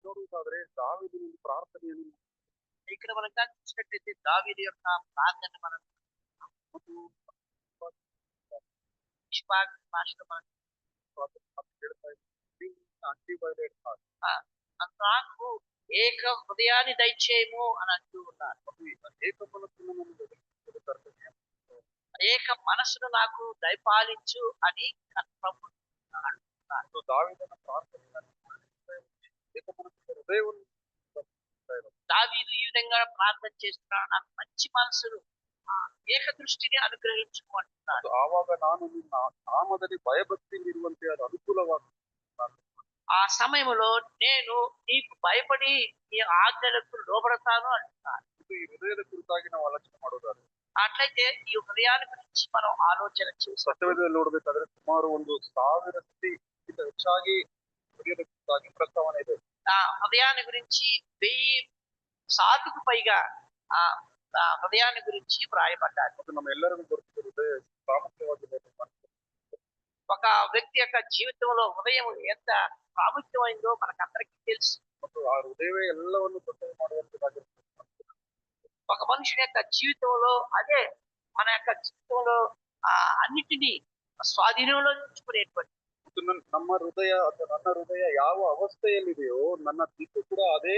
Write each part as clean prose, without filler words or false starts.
ನೋಡುವುದಾದ್ರೆ ದಾವೀದನ ಪ್ರಾರ್ಥನೆಯನ್ನು ఇక్కడ మనం చూసినట్లయితే దావీదు యొక్క ప్రార్థన మనం ಮತ್ತು నిష్పాక్ష భాషలో మనం ಹೇಳ್ತಾ ಇದ್ದೀವಿ ಅನ್ಡಿವೈಡೆಡ್ ಹಾರ್ಟ್ ఆ, నాకు ఏక హృదయాన్ని దయచేయము అని అంటూ ఉన్నారు. ಏಕ ಮನಸ್ಸನ್ನು ನಮಗೆ ತರ್ತದೆ. ఏక మనసును నాకు దయపాలించు అని ప్రభు అంటున్నారు. ಸೊ ದಾವೀದನ ಪ್ರಾರ್ಥನೆಯನ್ನು ಏಕ ಮನಸ್ಸಿನ ಹೃದಯವನ್ನು దావీదు ఈ విధంగా ప్రార్థన చేస్తున్నాడు, నాకు మంచి మనసును ఏక దృష్టిని అనుగ్రహించుకుంటున్నాడు. ಆವಾಗ ನಾನು ನಿನ್ನ ನಾಮದಲ್ಲಿ ಭಯಭಕ್ತಿಯಿಂದಿರುವಂತೆ ಅದು ಅನುಕೂಲವಾಗುತ್ತದೆ. ఆ సమయంలో నేను నీకు భయపడి నీ ఆజ్ఞలకు లోబడతాను అంటున్నాను. ಇದು ಈ ಹೃದಯದ ಕುರಿತಾಗಿ ನಾವು ಆಲೋಚನೆ ಮಾಡೋದಾದ್ರೆ అట్లయితే ఈ హృదయాన్ని గురించి మనం ఆలోచన చేస్తాం. ಸತ್ಯವೇದದಲ್ಲಿ ನೋಡ್ಬೇಕಾದ್ರೆ ಸುಮಾರು 1,000 ಸತಿಗಿಂತ ಹೆಚ್ಚಾಗಿ ಹೃದಯದ ಕುರಿತಾಗಿ ಪ್ರಸ್ತಾವನೆ ಇದೆ. ఆ హృదయాన్ని గురించి 1000 సార్లుకు పైగా ఆ హృదయాన్ని గురించి వ్రాయబడ్డారు. ಮತ್ತು ನಮ್ಮೆಲ್ಲರಿಗೂ ಗೊತ್ತಿದೆ ಹೃದಯ ಪ್ರಾಮುಖ್ಯವಾಗಿದೆ. ఒక వ్యక్తి యొక్క జీవితంలో హృదయం ఎంత ప్రాముఖ్యమైందో మనకందరికీ తెలుసు. ಮತ್ತು ಆ ಹೃದಯವೇ ಎಲ್ಲವನ್ನು ದೊಡ್ಡದು ಮಾಡುವಂತದ್ದಾಗಿರ್ತದೆ. ఒక మనుషుని యొక్క జీవితంలో అదే మన యొక్క జీవితంలో అన్నిటినీ స్వాధీనంలో ఉంచుకునేటువంటి ಮತ್ತು ನಮ್ಮ ಹೃದಯ ಅಥವಾ ನನ್ನ ಹೃದಯ ಯಾವ ಅವಸ್ಥೆಯಲ್ಲಿದೆಯೋ ನನ್ನ ದಿಕ್ಕು ಕೂಡ ಅದೇ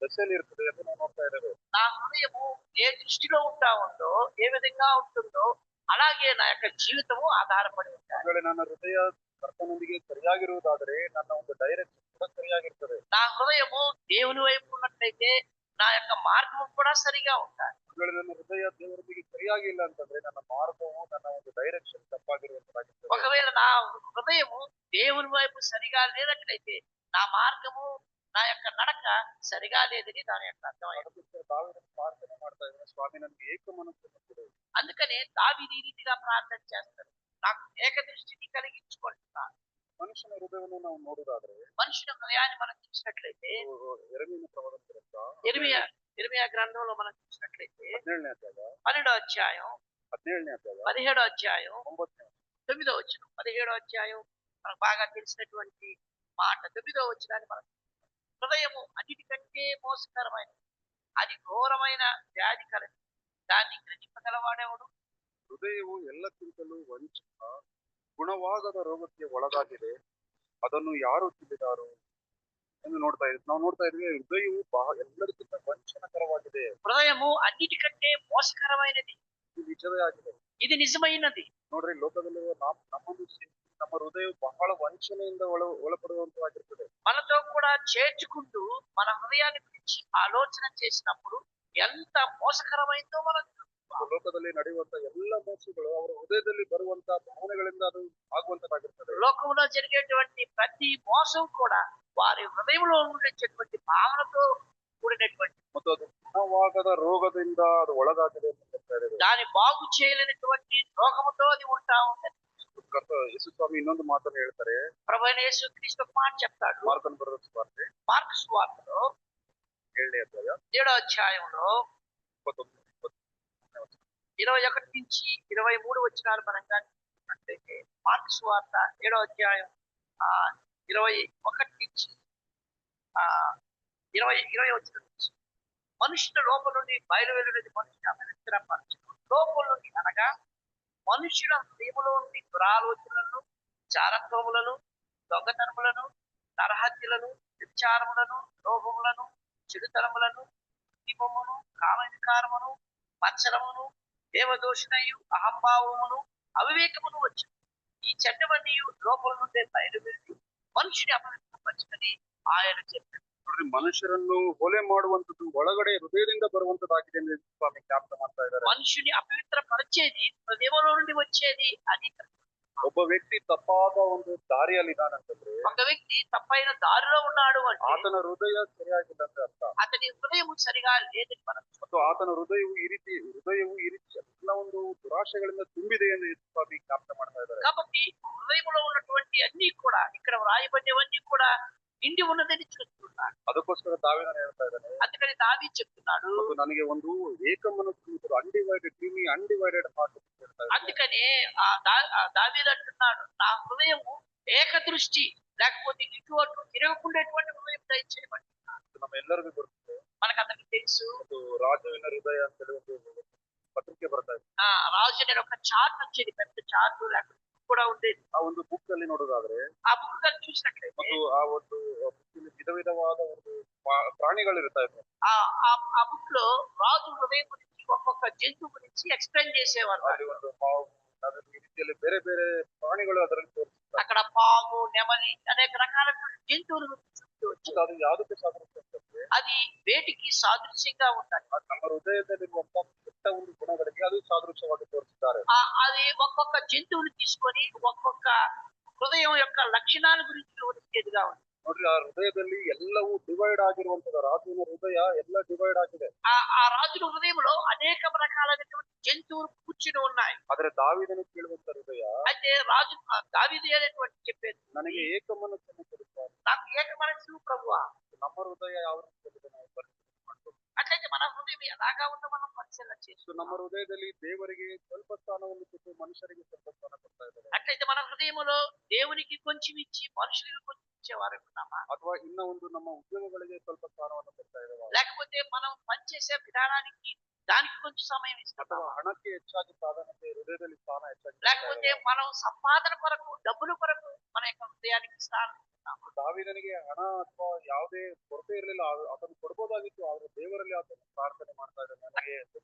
ದಶೆಯಲ್ಲಿ ಇರ್ತದೆ ಅಂತ ನಾವು ನೋಡ್ತಾ ಇದ್ದೇವೆ. నా హృదయము ఏ దృష్టిలో ఉంటా ఉందో, ఏ విధంగా ఉంటుందో అలాగే నా యొక్క జీవితము ఆధారపడి ఉంటుంది. ನನ್ನ ಹೃದಯ ಕರ್ತನೊಂದಿಗೆ ಸರಿಯಾಗಿರುವುದಾದರೆ ನನ್ನ ಒಂದು ಡೈರೆಕ್ಷನ್ ಕೂಡ ಸರಿಯಾಗಿರ್ತದೆ. నా హృదయము దేవుని వైపు ఉన్నట్లయితే నా యొక్క మార్గము కూడా సరిగా ఉంటాయి. ನನ್ನ హృదయ ದೇವರೊಂದಿಗೆ ಸರಿಯಾಗಿಲ್ಲ ಅಂತಂದ್ರೆ ನನ್ನ ಮಾರ್ಗವು ನನ್ನ ಒಂದು ಡೈರೆಕ್ಷನ್ ತಪ್ಪಾಗಿರುವಂತದ್ದಾಗಿರ್ತದೆ. ఒకవేళ నా హృదయము దేవుని వైపు సరిగా లేనట్లయితే నా మార్గము నా యొక్క నడక సరిగా లేదని దాని యొక్క అర్థమైంది. ಪ್ರಾರ್ಥನೆ ಮಾಡ್ತಾ ಇದ್ದಾರೆ, ಸ್ವಾಮಿ ನನಗೆ ಏಕ ಮನಸ್ಸನ್ನು ಕೊಡು. అందుకనే దావీదు ఈ రీతిగా ప్రార్థన చేస్తాడు, నాకు ఏక దృష్టిని కలిగించుకుంటున్నాను. ಮನುಷ್ಯನ ಹೃದಯವನ್ನು ನಾವು ನೋಡುವುದಾದ್ರೆ మనుషుల హృదయాన్ని మనం చూసినట్లయితే ಯೆರೆಮೀಯನ ಪ್ರವಾದನ ಗ್ರಂಥ ఇర్మియా గ్రంథంలో మనం చూసినట్లయితే 17ನೇ ಅಧ್ಯಾಯ 12వ అధ్యాయం 17ನೇ అధ్యాయ 17వ అధ్యాయం 9వ వచనం 17వ అధ్యాయం మనకు బాగా తెలిసినటువంటి మాట. 9వ వచనాన్ని మనం హృదయము అన్నిటికంటే మోసకరమైనది, అది ఘోరమైన వ్యాధి కలది, దాన్ని గ్రహింపగలవాడేవాడు. ಹೃದಯವು ಎಲ್ಲಕ್ಕಿಂತಲೂ ವಂಚಕ ಗುಣವಾಗದ ರೋಗಕ್ಕೆ ಒಳಗಾಗಿದೆ, ಅದನ್ನು ಯಾರು ತಿಳಿದಾರು ಎಂದು ನಾವು ನೋಡ್ತಾ ಇದ್ವಿ. ಹೃದಯವು ಎಲ್ಲರಿಗಿಂತ ವಂಚನಕರವಾಗಿದೆ. హృదయము అన్నిటికంటే మోసకరమైనది, ಇದು ನಿಜವೇ ಆಗಿದೆ. ఇది నిజమైనది. ನೋಡ್ರಿ, ಲೋಕದಲ್ಲಿರುವ ನಮ್ಮನ್ನು ನಮ್ಮ ಹೃದಯವು ಬಹಳ ವಂಚನೆಯಿಂದ ಒಳಪಡುವಂತವಾಗಿರ್ತದೆ. మనతో కూడా చేర్చుకుంటూ మన హృదయాన్ని గురించి ఆలోచన చేసినప్పుడు ఎంత మోసకరమైందో మనం ಲೋಕದಲ್ಲಿ ನಡೆಯುವಂತ ಎಲ್ಲ ಮೋಸಗಳು ಅವರ ಹೃದಯದಲ್ಲಿ ಬರುವಂತ ಭಾವನೆಗಳಿಂದ ಅದು ಆಗುವಂತದ್ದಾಗಿರ್ತದೆ. లోకంలో జరిగేటువంటి ప్రతి మోసం కూడా వారి హృదయంలో ఉండేటువంటి భావనతో కూడినటువంటి ಮತ್ತು ಅದು ಗುಣವಾಗದ ರೋಗದಿಂದ ಅದು ಒಳಗಾಗಿದೆ ಅಂತ ಹೇಳ್ತಾ ಇದ್ದಾರೆ. దాని బాగు చేయలేనటువంటి రోగముతో అది ఉంటా ఉంటుంది. ಯೇಸು ಸ್ವಾಮಿ ಇನ್ನೊಂದು ಮಾತನ್ನು ಹೇಳ್ತಾರೆ. ప్రభువైన యేసుక్రీస్తు ఒక మాట చెప్తాడు. మార్కను బರೆದ ಸುವಾರ್ತೆ మార్కు సువార్తలో 7ನೇ అధ్యాయ 7వ అధ్యాయంలో 21 నుంచి 23 వచనాలు మనం చూసినట్లయితే మార్కు సువార్త 7వ అధ్యాయం 21 నుంచి 20 వచనం నుంచి మనుషుల లోపల నుండి బయలువెళ్ళినది మనుషుల అపవిత్రపరచడం. లోపల నుండి అనగా మనుషుల హృదయములో నుండి దురాలోచనలను, చారత్వములను, దొంగతనములను, నరహత్యలను, వ్యభిచారములను, లోభములను, చెడుతనములను, కృత్రిమమును, కామవికారమును, మత్సరమును, దేవదోషణయు, అహంభావమును, అవివేకమును వచ్చును. ఈ చెడ్డవన్నీ లోపల నుండే బయలువెళ్ళి మనుషుని అపవిత్రపరచునని ఆయన చెప్పారు. ಮನುಷ್ಯರನ್ನು ಹೊಲೆ ಮಾಡುವಂತದ್ದು ಒಳಗಡೆ ಹೃದಯದಿಂದ ಬರುವಂತದ್ದಾಗಿದೆ ಎಂದು ಸ್ವಾಮಿ ಜ್ಞಾಪಕ ಮಾಡ್ತಾ ಇದ್ದಾರೆ. మనుషుని అపవిత్రపరిచేది హృదయంలో నుండి వచ్చేది అది. ಒಬ್ಬ ವ್ಯಕ್ತಿ ತಪ್ಪಾದ ಒಂದು ದಾರಿಯಲ್ಲಿ ಇದ್ದಾನಂತಂದ್ರೆ, ఒక వ్యక్తి తప్పైన దారిలో ఉన్నాడు అంటే ಆತನ ಹೃದಯ ಸರಿಯಾಗಿಲ್ಲ ಅಂತ ಅರ್ಥ. అతని హృదయం సరిగా లేదని మనం. ಮತ್ತು ಆತನ ಹೃದಯವು ಈ ರೀತಿ ಎಲ್ಲ ಒಂದು ದುರಾಶೆಗಳಿಂದ ತುಂಬಿದೆ ಎಂದು ಸ್ವಾಮಿ ಜ್ಞಾಪಕ ಮಾಡ್ತಾ ಇದ್ದಾರೆ. కాబట్టి హృదయంలో ఉన్నటువంటి అన్ని కూడా ఇక్కడ వ్రాయబడినవన్నీ కూడా నిండి ఉన్నదని చూస్తున్నాడు. ಅದಕ್ಕೋಸ್ಕರ ದಾವೀದನು ಹೇಳ್ತಾ ಇದ್ದಾನೆ, అందుకని దావీదు చెప్తున్నాడు, ನನಗೆ ಒಂದು ಏಕ ಮನಸ್ಸು ಅನ್ಡಿವೈಡೆಡ್ ಹಾರ್ಟ್. అందుకనే దావీదు అంటున్నాడు, నా హృదయము ఏక దృష్టి లేకపోతే ఇటు అటు తిరగకుండేటువంటి హృదయం దయచేయబడి ನಮ್ಮ ಎಲ್ಲರಿಗೂ ಗೊತ್ತಿದೆ. మనకందరికీ తెలుసు. ಅದು ರಾಜವಿನ ಹೃದಯ ಅಂತ ಹೇಳಿ ಒಂದು ಪತ್ರಿಕೆ ಬರ್ತಾ ಇದೆ. రాజు నేను ఒక చార్ట్ వచ్చేది, పెద్ద చార్ట్ లేకపోతే కూడా ఉండేది. ಆ ಒಂದು ಬುಕ್ ಅಲ್ಲಿ ನೋಡೋದಾದ್ರೆ ఆ బుక్ గాని చూసినట్లయితే ಒಂದು ಆ ಒಂದು book ಅಲ್ಲಿ ವಿಧ ವಿಧವಾದ ಒಂದು ಪ್ರಾಣಿಗಳು ಇರ್ತಾ ಇವೆ. ఆ ఆ బుక్ లో రాజు హృదయం గురించి ఒక్కొక్క జంతువు గురించి ఎక్స్ప్లెయిన్ చేసేవారు. ಅಲ್ಲಿ ಒಂದು ಹಾವು, ನವಿಲು, ಈ ರೀತಿಯಲ್ಲಿ ಬೇರೆ ಬೇರೆ ಪ್ರಾಣಿಗಳು ಅದರಲ್ಲಿ ತೋರಿಸ್ತಾರೆ. అక్కడ పాము, నెమలి అనేక రకాలైన జంతువుల గురించి చెప్తూ వచ్చారు. ಅದು ಯಾವುದಕ್ಕೆ ಸಾದೃಶ್ಯ ಅಂತಂದ್ರೆ అది వేటికి సాదృశ్యంగా ఉంటాయి. ಅದು ನಮ್ಮ ಹೃದಯದಲ್ಲಿರುವಂತಹ ಕೆಟ್ಟ ಒಂದು ಗುಣಗಳಿಗೆ ಅದು ಸಾದೃಶ್ಯವಾಗಿ ತೋರಿಸಿದ್ದಾರೆ. అది ఒక్కొక్క జంతువుని తీసుకొని ఒక్కొక్క హృదయం యొక్క లక్షణాల గురించి వివరించేదిగా ఉంది. ನೋಡ್ರಿ, ಆ ಹೃದಯದಲ್ಲಿ ಎಲ್ಲವೂ ಡಿವೈಡ್ ಆಗಿರುವಂತದ್ದು. ರಾಜುವಿನ ಹೃದಯ ಎಲ್ಲ ಡಿವೈಡ್ ಆಗಿದೆ. ఆ రాజుల హృదయంలో అనేక రకాలైనటువంటి జంతువులు కూర్చుని ఉన్నాయి. ಆದ್ರೆ ದಾವೀದನು ಕೇಳುವಂತ ಹೃದಯ, అయితే రాజు దావీదు అనేటువంటి చెప్పేది, ನನಗೆ ಏಕ ಮನಸ್ಸನ್ನು ಕೊಡುತ್ತಾರೆ. నాకు ఏక మనస్సు ప్రభువా. ನಮ್ಮ ಹೃದಯ ಯಾವ ರೀತಿಯಲ್ಲಿದೆ ನಾವು ಪರಿಶೀಲನೆ ಮಾಡ್ಬೇಕು. అట్లయితే మన హృదయం ఎలాగా ఉందో మనం పరిశీలన ಸೊ చేస్తాం. ನಮ್ಮ ಹೃದಯದಲ್ಲಿ ದೇವರಿಗೆ ಸ್ವಲ್ಪ ಸ್ಥಾನವನ್ನು ಕೊಟ್ಟು ಮನುಷ್ಯರಿಗೆ ಸ್ವಲ್ಪ ಸ್ಥಾನ ಕೊಡ್ತಾ ಇದ್ದಾರೆ, అట్లయితే మన హృదయంలో దేవునికి కొంచెం ఇచ్చి మనుషులకు కొంచెం ఇచ్చేవారు ఉన్నామా? ಅಥವಾ ಇನ್ನ ಒಂದು ನಮ್ಮ ಉದ್ಯೋಗಗಳಿಗೆ ಸ್ವಲ್ಪ ಸ್ಥಾನವನ್ನು ಕೊಡ್ತಾ ಇದ್ದೇವೆ, లేకపోతే మనం పనిచేసే విధానానికి దానికి కొంచెం సమయం ಅಥವಾ ఇస్తున్నాం, ಹಣಕ್ಕೆ ಹೆಚ್ಚಾಗಿ ಪ್ರಾಧಾನ್ಯತೆ, ಹೃದಯದಲ್ಲಿ ಸ್ಥಾನ ಹೆಚ್ಚಾಗಿ ಕೊಡ್ತಾ లేకపోతే ಇದ್ದೇವೆ. మనం సంపాదన కొరకు డబ్బుల కొరకు మన యొక్క హృదయానికి స్థానం ఇస్తున్నాము. ದಾವೀದನಿಗೆ ಹಣ ಅಥವಾ ಯಾವುದೇ ಕೊರತೆ ಇರಲಿಲ್ಲ, ಅದನ್ನು ಕೊಡ್ಬೋದಾಗಿತ್ತು. ಆದ್ರೆ ದೇವರಲ್ಲಿ ಆತನು ಪ್ರಾರ್ಥನೆ ಮಾಡ್ತಾ ಇದ್ದಾನೆ, ನನಗೆ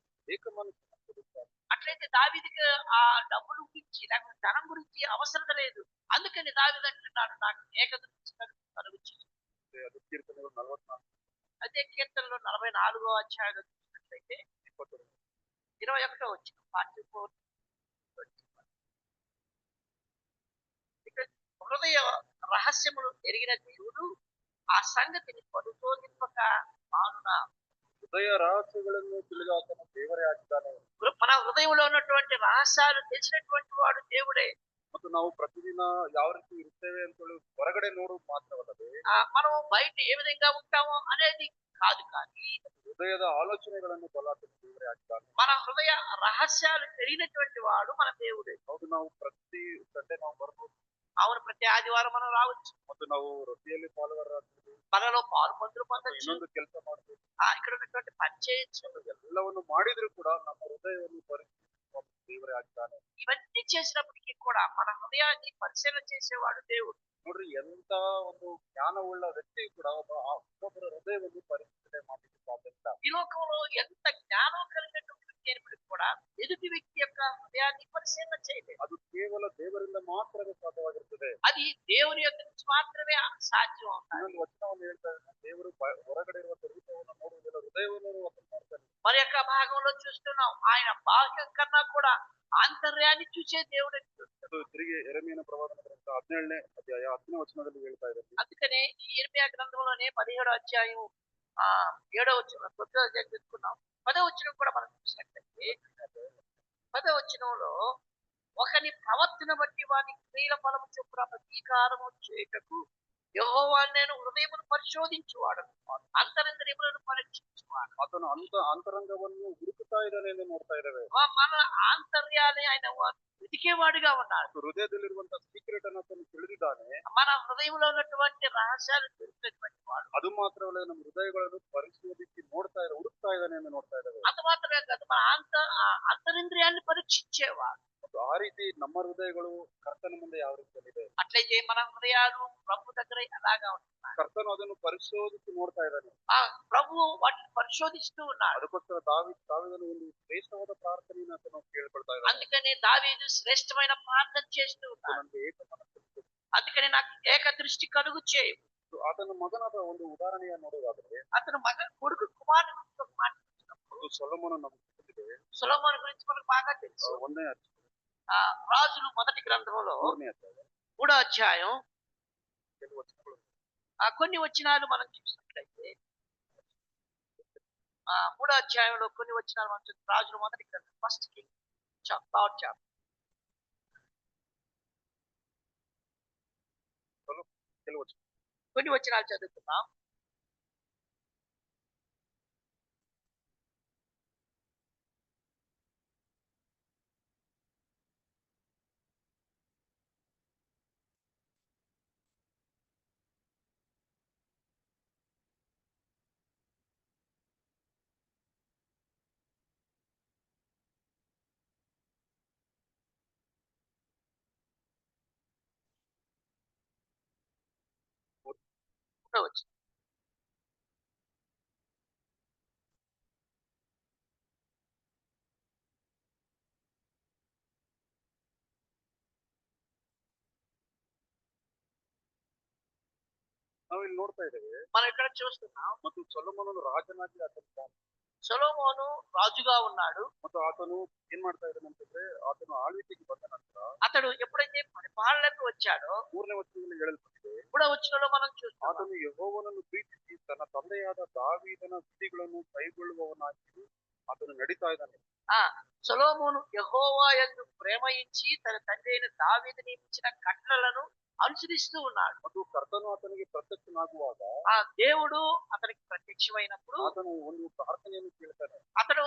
ಏಕ ಮನಸ್ಸನ್ನು ಕೊಡುತ್ತಾರೆ. అట్లయితే దావీదుకి ఆ డబ్బుల గురించి లేకపోతే ధనం గురించి అవసరత లేదు. అందుకని దావీదు అంటున్నాడు, నాకు ఏకదృష్టి కలుగు చేయి. ಅದು ಕೀರ್ತನೆಗಳು 44 అదే కీర్తనలో 44వ అధ్యాయంలో చూసినట్లయితే 20. 21వ వచనం 44 ఇక్కడ హృదయ రహస్యములు ఎరిగిన దేవుడు ఆ సంగతిని పరిశోధింపక మానునా. ಹೃದಯ ರಹಸ್ಯಗಳನ್ನು ತಿಳಿದಾತನು ದೇವರೇ ಆಗಿದ್ದಾನೆ. మన హృదయంలో ఉన్నటువంటి రహస్యాలు తెలిసినటువంటి వాడు దేవుడే. ಮತ್ತು ನಾವು ಪ್ರತಿದಿನ ಯಾವ ರೀತಿ ಇರ್ತೇವೆ ಅಂತೇಳಿ ಹೊರಗಡೆ ನೋಡೋದು ಮಾತ್ರವಲ್ಲದೆ, మనం బయట ఏ విధంగా ఉంటామో అనేది కాదు, కానీ ಹೃದಯದ ಆಲೋಚನೆಗಳನ್ನು ಬಲಾತನು ದೇವರೇ ಆಗಿದ್ದಾನೆ. మన హృదయ రహస్యాలు తెలియనటువంటి వాడు మన దేవుడే. ಹೌದು, ನಾವು ಪ್ರತಿ ಸಂಡೆ ನಾವು ಬರ್ಬೋದು అవును, ప్రతి ఆదివారం మనం రావచ్చు, ಮತ್ತು ನಾವು ರೊಟ್ಟಿಯಲ್ಲಿ ಪಾಲ್ಗಾರರಾಗ್ತೀವಿ, మనలో పాలు మందులు పొందొచ్చు, ಇನ್ನೊಂದು ಕೆಲಸ ಮಾಡ್ತೀವಿ. ఇక్కడ ఉన్నటువంటి పని చేయొచ్చు. ಎಲ್ಲವನ್ನು ಮಾಡಿದ್ರು ಕೂಡ ನಮ್ಮ ಹೃದಯವನ್ನು ಪರಿಶೀಲಿಸುವ ದೇವರೇ ಆಗಿದ್ದಾನೆ. ఇవన్నీ చేసినప్పటికీ కూడా మన హృదయాన్ని పరిశీలన చేసేవాడు దేవుడు. ನೋಡ್ರಿ, ಎಂತ ಒಂದು ಜ್ಞಾನವುಳ್ಳ ವ್ಯಕ್ತಿ ಕೂಡ ಒಬ್ಬೊಬ್ಬರ ಹೃದಯವನ್ನು ಪರಿಶೀಲನೆ ಮಾಡಲಿಕ್ಕೆ ಸಾಧ್ಯ ಇಲ್ಲ. ఈ లోకంలో ఎంత జ్ఞానం కలిగినటువంటి వ్యక్తి అయినప్పటికీ కూడా ఎదుటి వ్యక్తి యొక్క హృదయాన్ని పరిశీలన చేయలేదు. ಅದು ಕೇವಲ ದೇವರಿಂದ ಮಾತ್ರವೇ ಸಾಧ್ಯವಾಗಿರುತ್ತದೆ. అది దేవుని యొక్క నుంచి మాత్రమే సాధ్యం అవుతాయి. ಇನ್ನೊಂದು ವಚನವನ್ನು ಹೇಳ್ತಾ ಇದ್ದಾನೆ, ದೇವರು ಹೊರಗಡೆ ಇರುವ ರೂಪವನ್ನು ನೋಡುವುದಿಲ್ಲ, ಹೃದಯವನ್ನು ಆತನು ನೋಡ್ತಾನೆ. మరి యొక్క భాగంలో చూస్తున్నాం, ఆయన బాహ్యం కన్నా కూడా ఆంతర్యాన్ని చూసే దేవుడు. ಅದು ತಿರುಗಿ ಯೆರೆಮೀಯನ ಪ್ರವಾದನ ಗ್ರಂಥ 17ನೇ ಅಧ್ಯಾಯ 10ನೇ ವಚನದಲ್ಲಿ ಹೇಳ್ತಾ ಇದ್ದಾರೆ. అందుకనే ఈ ఇర్మియా గ్రంథంలోనే 17వ అధ్యాయం 7వ వచనం, 9వ అధ్యాయం చెప్పుకున్నాం. 10వ వచనం కూడా మనం చూసినట్లయితే 10వ వచనంలో ఒకని ప్రవర్తన బట్టి వాని క్రియల ఫలము చొప్పున ప్రతీకారము చేయుటకు యెహోవా నేను హృదయమును పరిశోధించువాడు, అంతరంగములను పరీక్షించువాడు. ಆತನು ಅಂತರಂಗವನ್ನು ಹುಡುಕುತ್ತಾ ಇದ್ದಾನೆ ಎಂದು ನೋಡ್ತಾ ಇದ್ದೇವೆ. మన ఆంతర్యాన్ని ఆయన వెతికేవాడుగా ఉన్నాడు. ಹೃದಯದಲ್ಲಿರುವಂತಹ ಸೀಕ್ರೆಟ್ ಅನ್ನು ಆತನು ತಿಳಿದಿದ್ದಾನೆ. మన హృదయంలో ఉన్నటువంటి రహస్యాలు తెలిసినటువంటి వాడు. ಅದು ಮಾತ್ರವಲ್ಲ, ನಮ್ಮ ಹೃದಯಗಳನ್ನು ಪರಿಶೋಧಿಸಿ ಹುಡುಕ್ತಾ ಇದ್ದಾನೆ ಎಂದು ನೋಡ್ತಾ ಇದ್ದೇವೆ. అంత మాత్రమే కాదు, మన అంతరింద్రియాన్ని పరీక్షించేవాడు. ಮತ್ತು ಆ ರೀತಿ ನಮ್ಮ ಹೃದಯಗಳು ಕರ್ತನ ಮುಂದೆ ಯಾವ ರೀತಿಯಲ್ಲಿದೆ, అట్లయితే మన హృదయాలు ప్రభు దగ్గర ఎలాగా ఉంటున్నాయి. ಕರ್ತನು ಅದನ್ನು ಪರಿಶೋಧಿಸಿ ನೋಡ್ತಾ ಇದ್ದಾನೆ. ప్రభు వాటిని పరిశోధిస్తూ ఉన్నాడు. ಅದಕ್ಕೋಸ್ಕರ ದಾವೀದನು ಒಂದು ಶ್ರೇಷ್ಠವಾದ ಪ್ರಾರ್ಥನೆಯನ್ನು ಆತನು ಕೇಳ್ಕೊಳ್ತಾ ಇದ್ದಾನೆ. అందుకనే దావీదు శ్రేష్టమైన ప్రార్థన చేస్తూ ఉన్నాడు. ನನಗೆ ಏಕ ಮನಸ್ಸನ್ನು ಕೊಡು. అందుకని నాకు ఏక దృష్టి కలుగు చేయి. ಆತನ ಮಗನಾದ ಒಂದು ಉದಾಹರಣೆಯನ್ನು ನೋಡುವುದಾದರೆ, అతను కొడుకు కుమారుని గురించి ఒక మాట చెప్తున్నప్పుడు, ಅದು ಸೊಲೊಮೋನನ ನಮಗೆ ಗೊತ್ತಿದೆ. సొలొమోను గురించి మనకు బాగా తెలుసు. 1ನೇ ಅಧ್ಯಾಯ రాజులు మొదటి గ్రంథంలో 3ನೇ ಅಧ್ಯಾಯ 3వ అధ్యాయం ಕೆಲವು ವಚನಗಳು. కొన్ని వచనాలు మనం చూసినట్లయితే 3వ అధ్యాయంలో కొన్ని వచనాలు మనం చూస్తే, రాజులు మొదటి గ్రంథం ఫస్ట్ కింగ్ థర్డ్ చాప్టర్ ಕೆಲವು ವಚನ కొన్ని వచనాలు చదువుతున్నాం. వచ్చిన ನಾವಿಲ್ಲಿ ನೋಡ್ತಾ ಇದ್ದೇವೆ మనం ఇక్కడ చూస్తున్నాం ಮತ್ತು ಸೊಲೊಮೋನನು ರಾಜನಾಗಿ ಆತನು సొలొమోను రాజుగా ఉన్నాడు. ಮತ್ತು ಆತನು ಏನ್ ಮಾಡ್ತಾ ಇದ್ದಾನೆ ಅಂತಂದ್ರೆ ಆತನು ಆಳ್ವಿಕೆಗೆ ಬಂದ ನಂತರ అతడు ఎప్పుడైతే పరిపాలనకు వచ్చాడో 3ನೇ ವಚನದಲ್ಲಿ ಹೇಳಲ್ಪಟ್ಟಿದೆ మూడో వచనంలో మనం చూస్తాం ಆತನು ಯೆಹೋವನನ್ನು ಪ್ರೀತಿಸಿ ತನ್ನ ತಂದೆಯಾದ ದಾವೀದನ ವಿಧಿಗಳನ್ನು ಕೈಗೊಳ್ಳುವವನಾಗಿ ಆತನು ನಡೀತಾ ಇದ್ದಾನೆ. ఆ సొలొమోను యెహోవా యందు ప్రేమించి తన తండ్రి అయిన దావీదు నియమించిన కట్టడలను అనుసరిస్తూ ఉన్నాడు. ಮತ್ತು ಕರ್ತನು ಆತನಿಗೆ ಪ್ರತ್ಯಕ್ಷನಾಗುವಾಗ ఆ దేవుడు అతనికి ప్రత్యక్షమైనప్పుడు ಆತನು ಒಂದು ಪ್ರಾರ್ಥನೆಯನ್ನು ಕೇಳ್ತಾನೆ, అతడు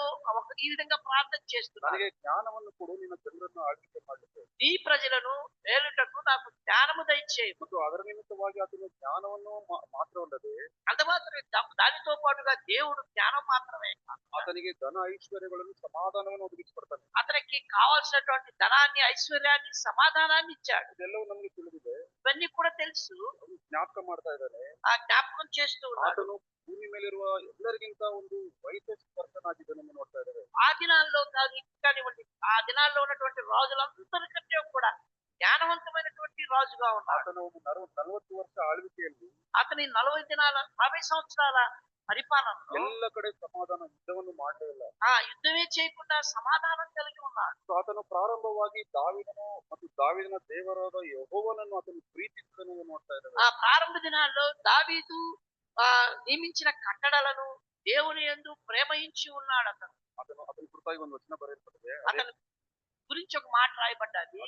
ఈ విధంగా ప్రార్థన చేస్తున్నాడు. ನನಗೆ ಜ್ಞಾನವನ್ನು ಕೊಡು, ನಿನ್ನ ಜನರನ್ನು ಆಳ್ವಿಕೆ ಮಾಡಲಿಕ್ಕೆ. ఈ ప్రజలను ఏలుటకు నాకు జ్ఞానము దయచేయి. ಮತ್ತು ಅದರ ನಿಮಿತ್ತವಾಗಿ ಆತನು ಜ್ಞಾನವನ್ನು ಮಾತ್ರವಲ್ಲದೆ అంత మాత్రమే దానితో పాటుగా దేవుడు జ్ఞానం మాత్రమే కాదు, ಆತನಿಗೆ ಧನ ಐಶ್ವರ್ಯಗಳನ್ನು ಸಮಾಧಾನವನ್ನು ಒದಗಿಸಿಕೊಡ್ತಾನೆ. అతనికి కావాల్సినటువంటి ధనాన్ని ఐశ్వర్యాన్ని సమాధానాన్ని ఇచ్చాడు. ಇದೆಲ್ಲವೂ ನಮಗೆ ತಿಳಿದಿದೆ. ఇవన్నీ కూడా తెలుసు. ಅವನು ಜ್ಞಾಪಕ ಮಾಡ್ತಾ ಇದ್ದಾನೆ. ఆ జ్ఞాపకం చేస్తూ ఉన్నాడు. ಆತನು ಭೂಮಿ ಮೇಲಿರುವ ಎಲ್ಲರಿಗಿಂತ ಒಂದು ವೈಸೆಸ್ಟ್ ಪರ್ಸನ್ ಆಗಿದ್ದಾನೆ ನೋಡ್ತಾ ಇದ್ದಾರೆ. ఆ దినాల్లో కానివ్వండి, ఆ దినాల్లో ఉన్నటువంటి రాజులందరికంటే కూడా జ్ఞానవంతమైనటువంటి రాజుగా ఉన్నాడు. ಆತನು ಒಂದು 40 ವರ್ಷ ಆಳ್ವಿಕೆಯಲ್ಲಿ అతని 40 సంవత్సరాల పరిపాలనలో ಎಲ್ಲ ಕಡೆ ಸಮಾಧಾನ ಯುದ್ಧವನ್ನು ಮಾಡಲೇ ಇಲ್ಲ. ఆ యుద్ధమే చేయకుండా సమాధానం కలిగి ఉన్నాడు. ಸೊ ಆತನು ಪ್ರಾರಂಭವಾಗಿ ದಾವೀದನು ಮತ್ತು ದಾವೀದನ ದೇವರಾದ ಯೆಹೋವನನ್ನು ಆತನು ಪ್ರೀತಿಸುವುದನ್ನು ನೋಡ್ತಾ ಇದ್ದಾನೆ. ఆ ప్రారంభ దినాల్లో దావీదు నియమించిన కట్టడలను దేవుని యందు ప్రేమించి ఉన్నాడు. అతని కురిತಾಗಿ ಒಂದು ವಚನ ಬರೆಯಲ್ಪಟ್ಟಿದೆ. అతని గురించి ఒక మాట రాయబడ్డది.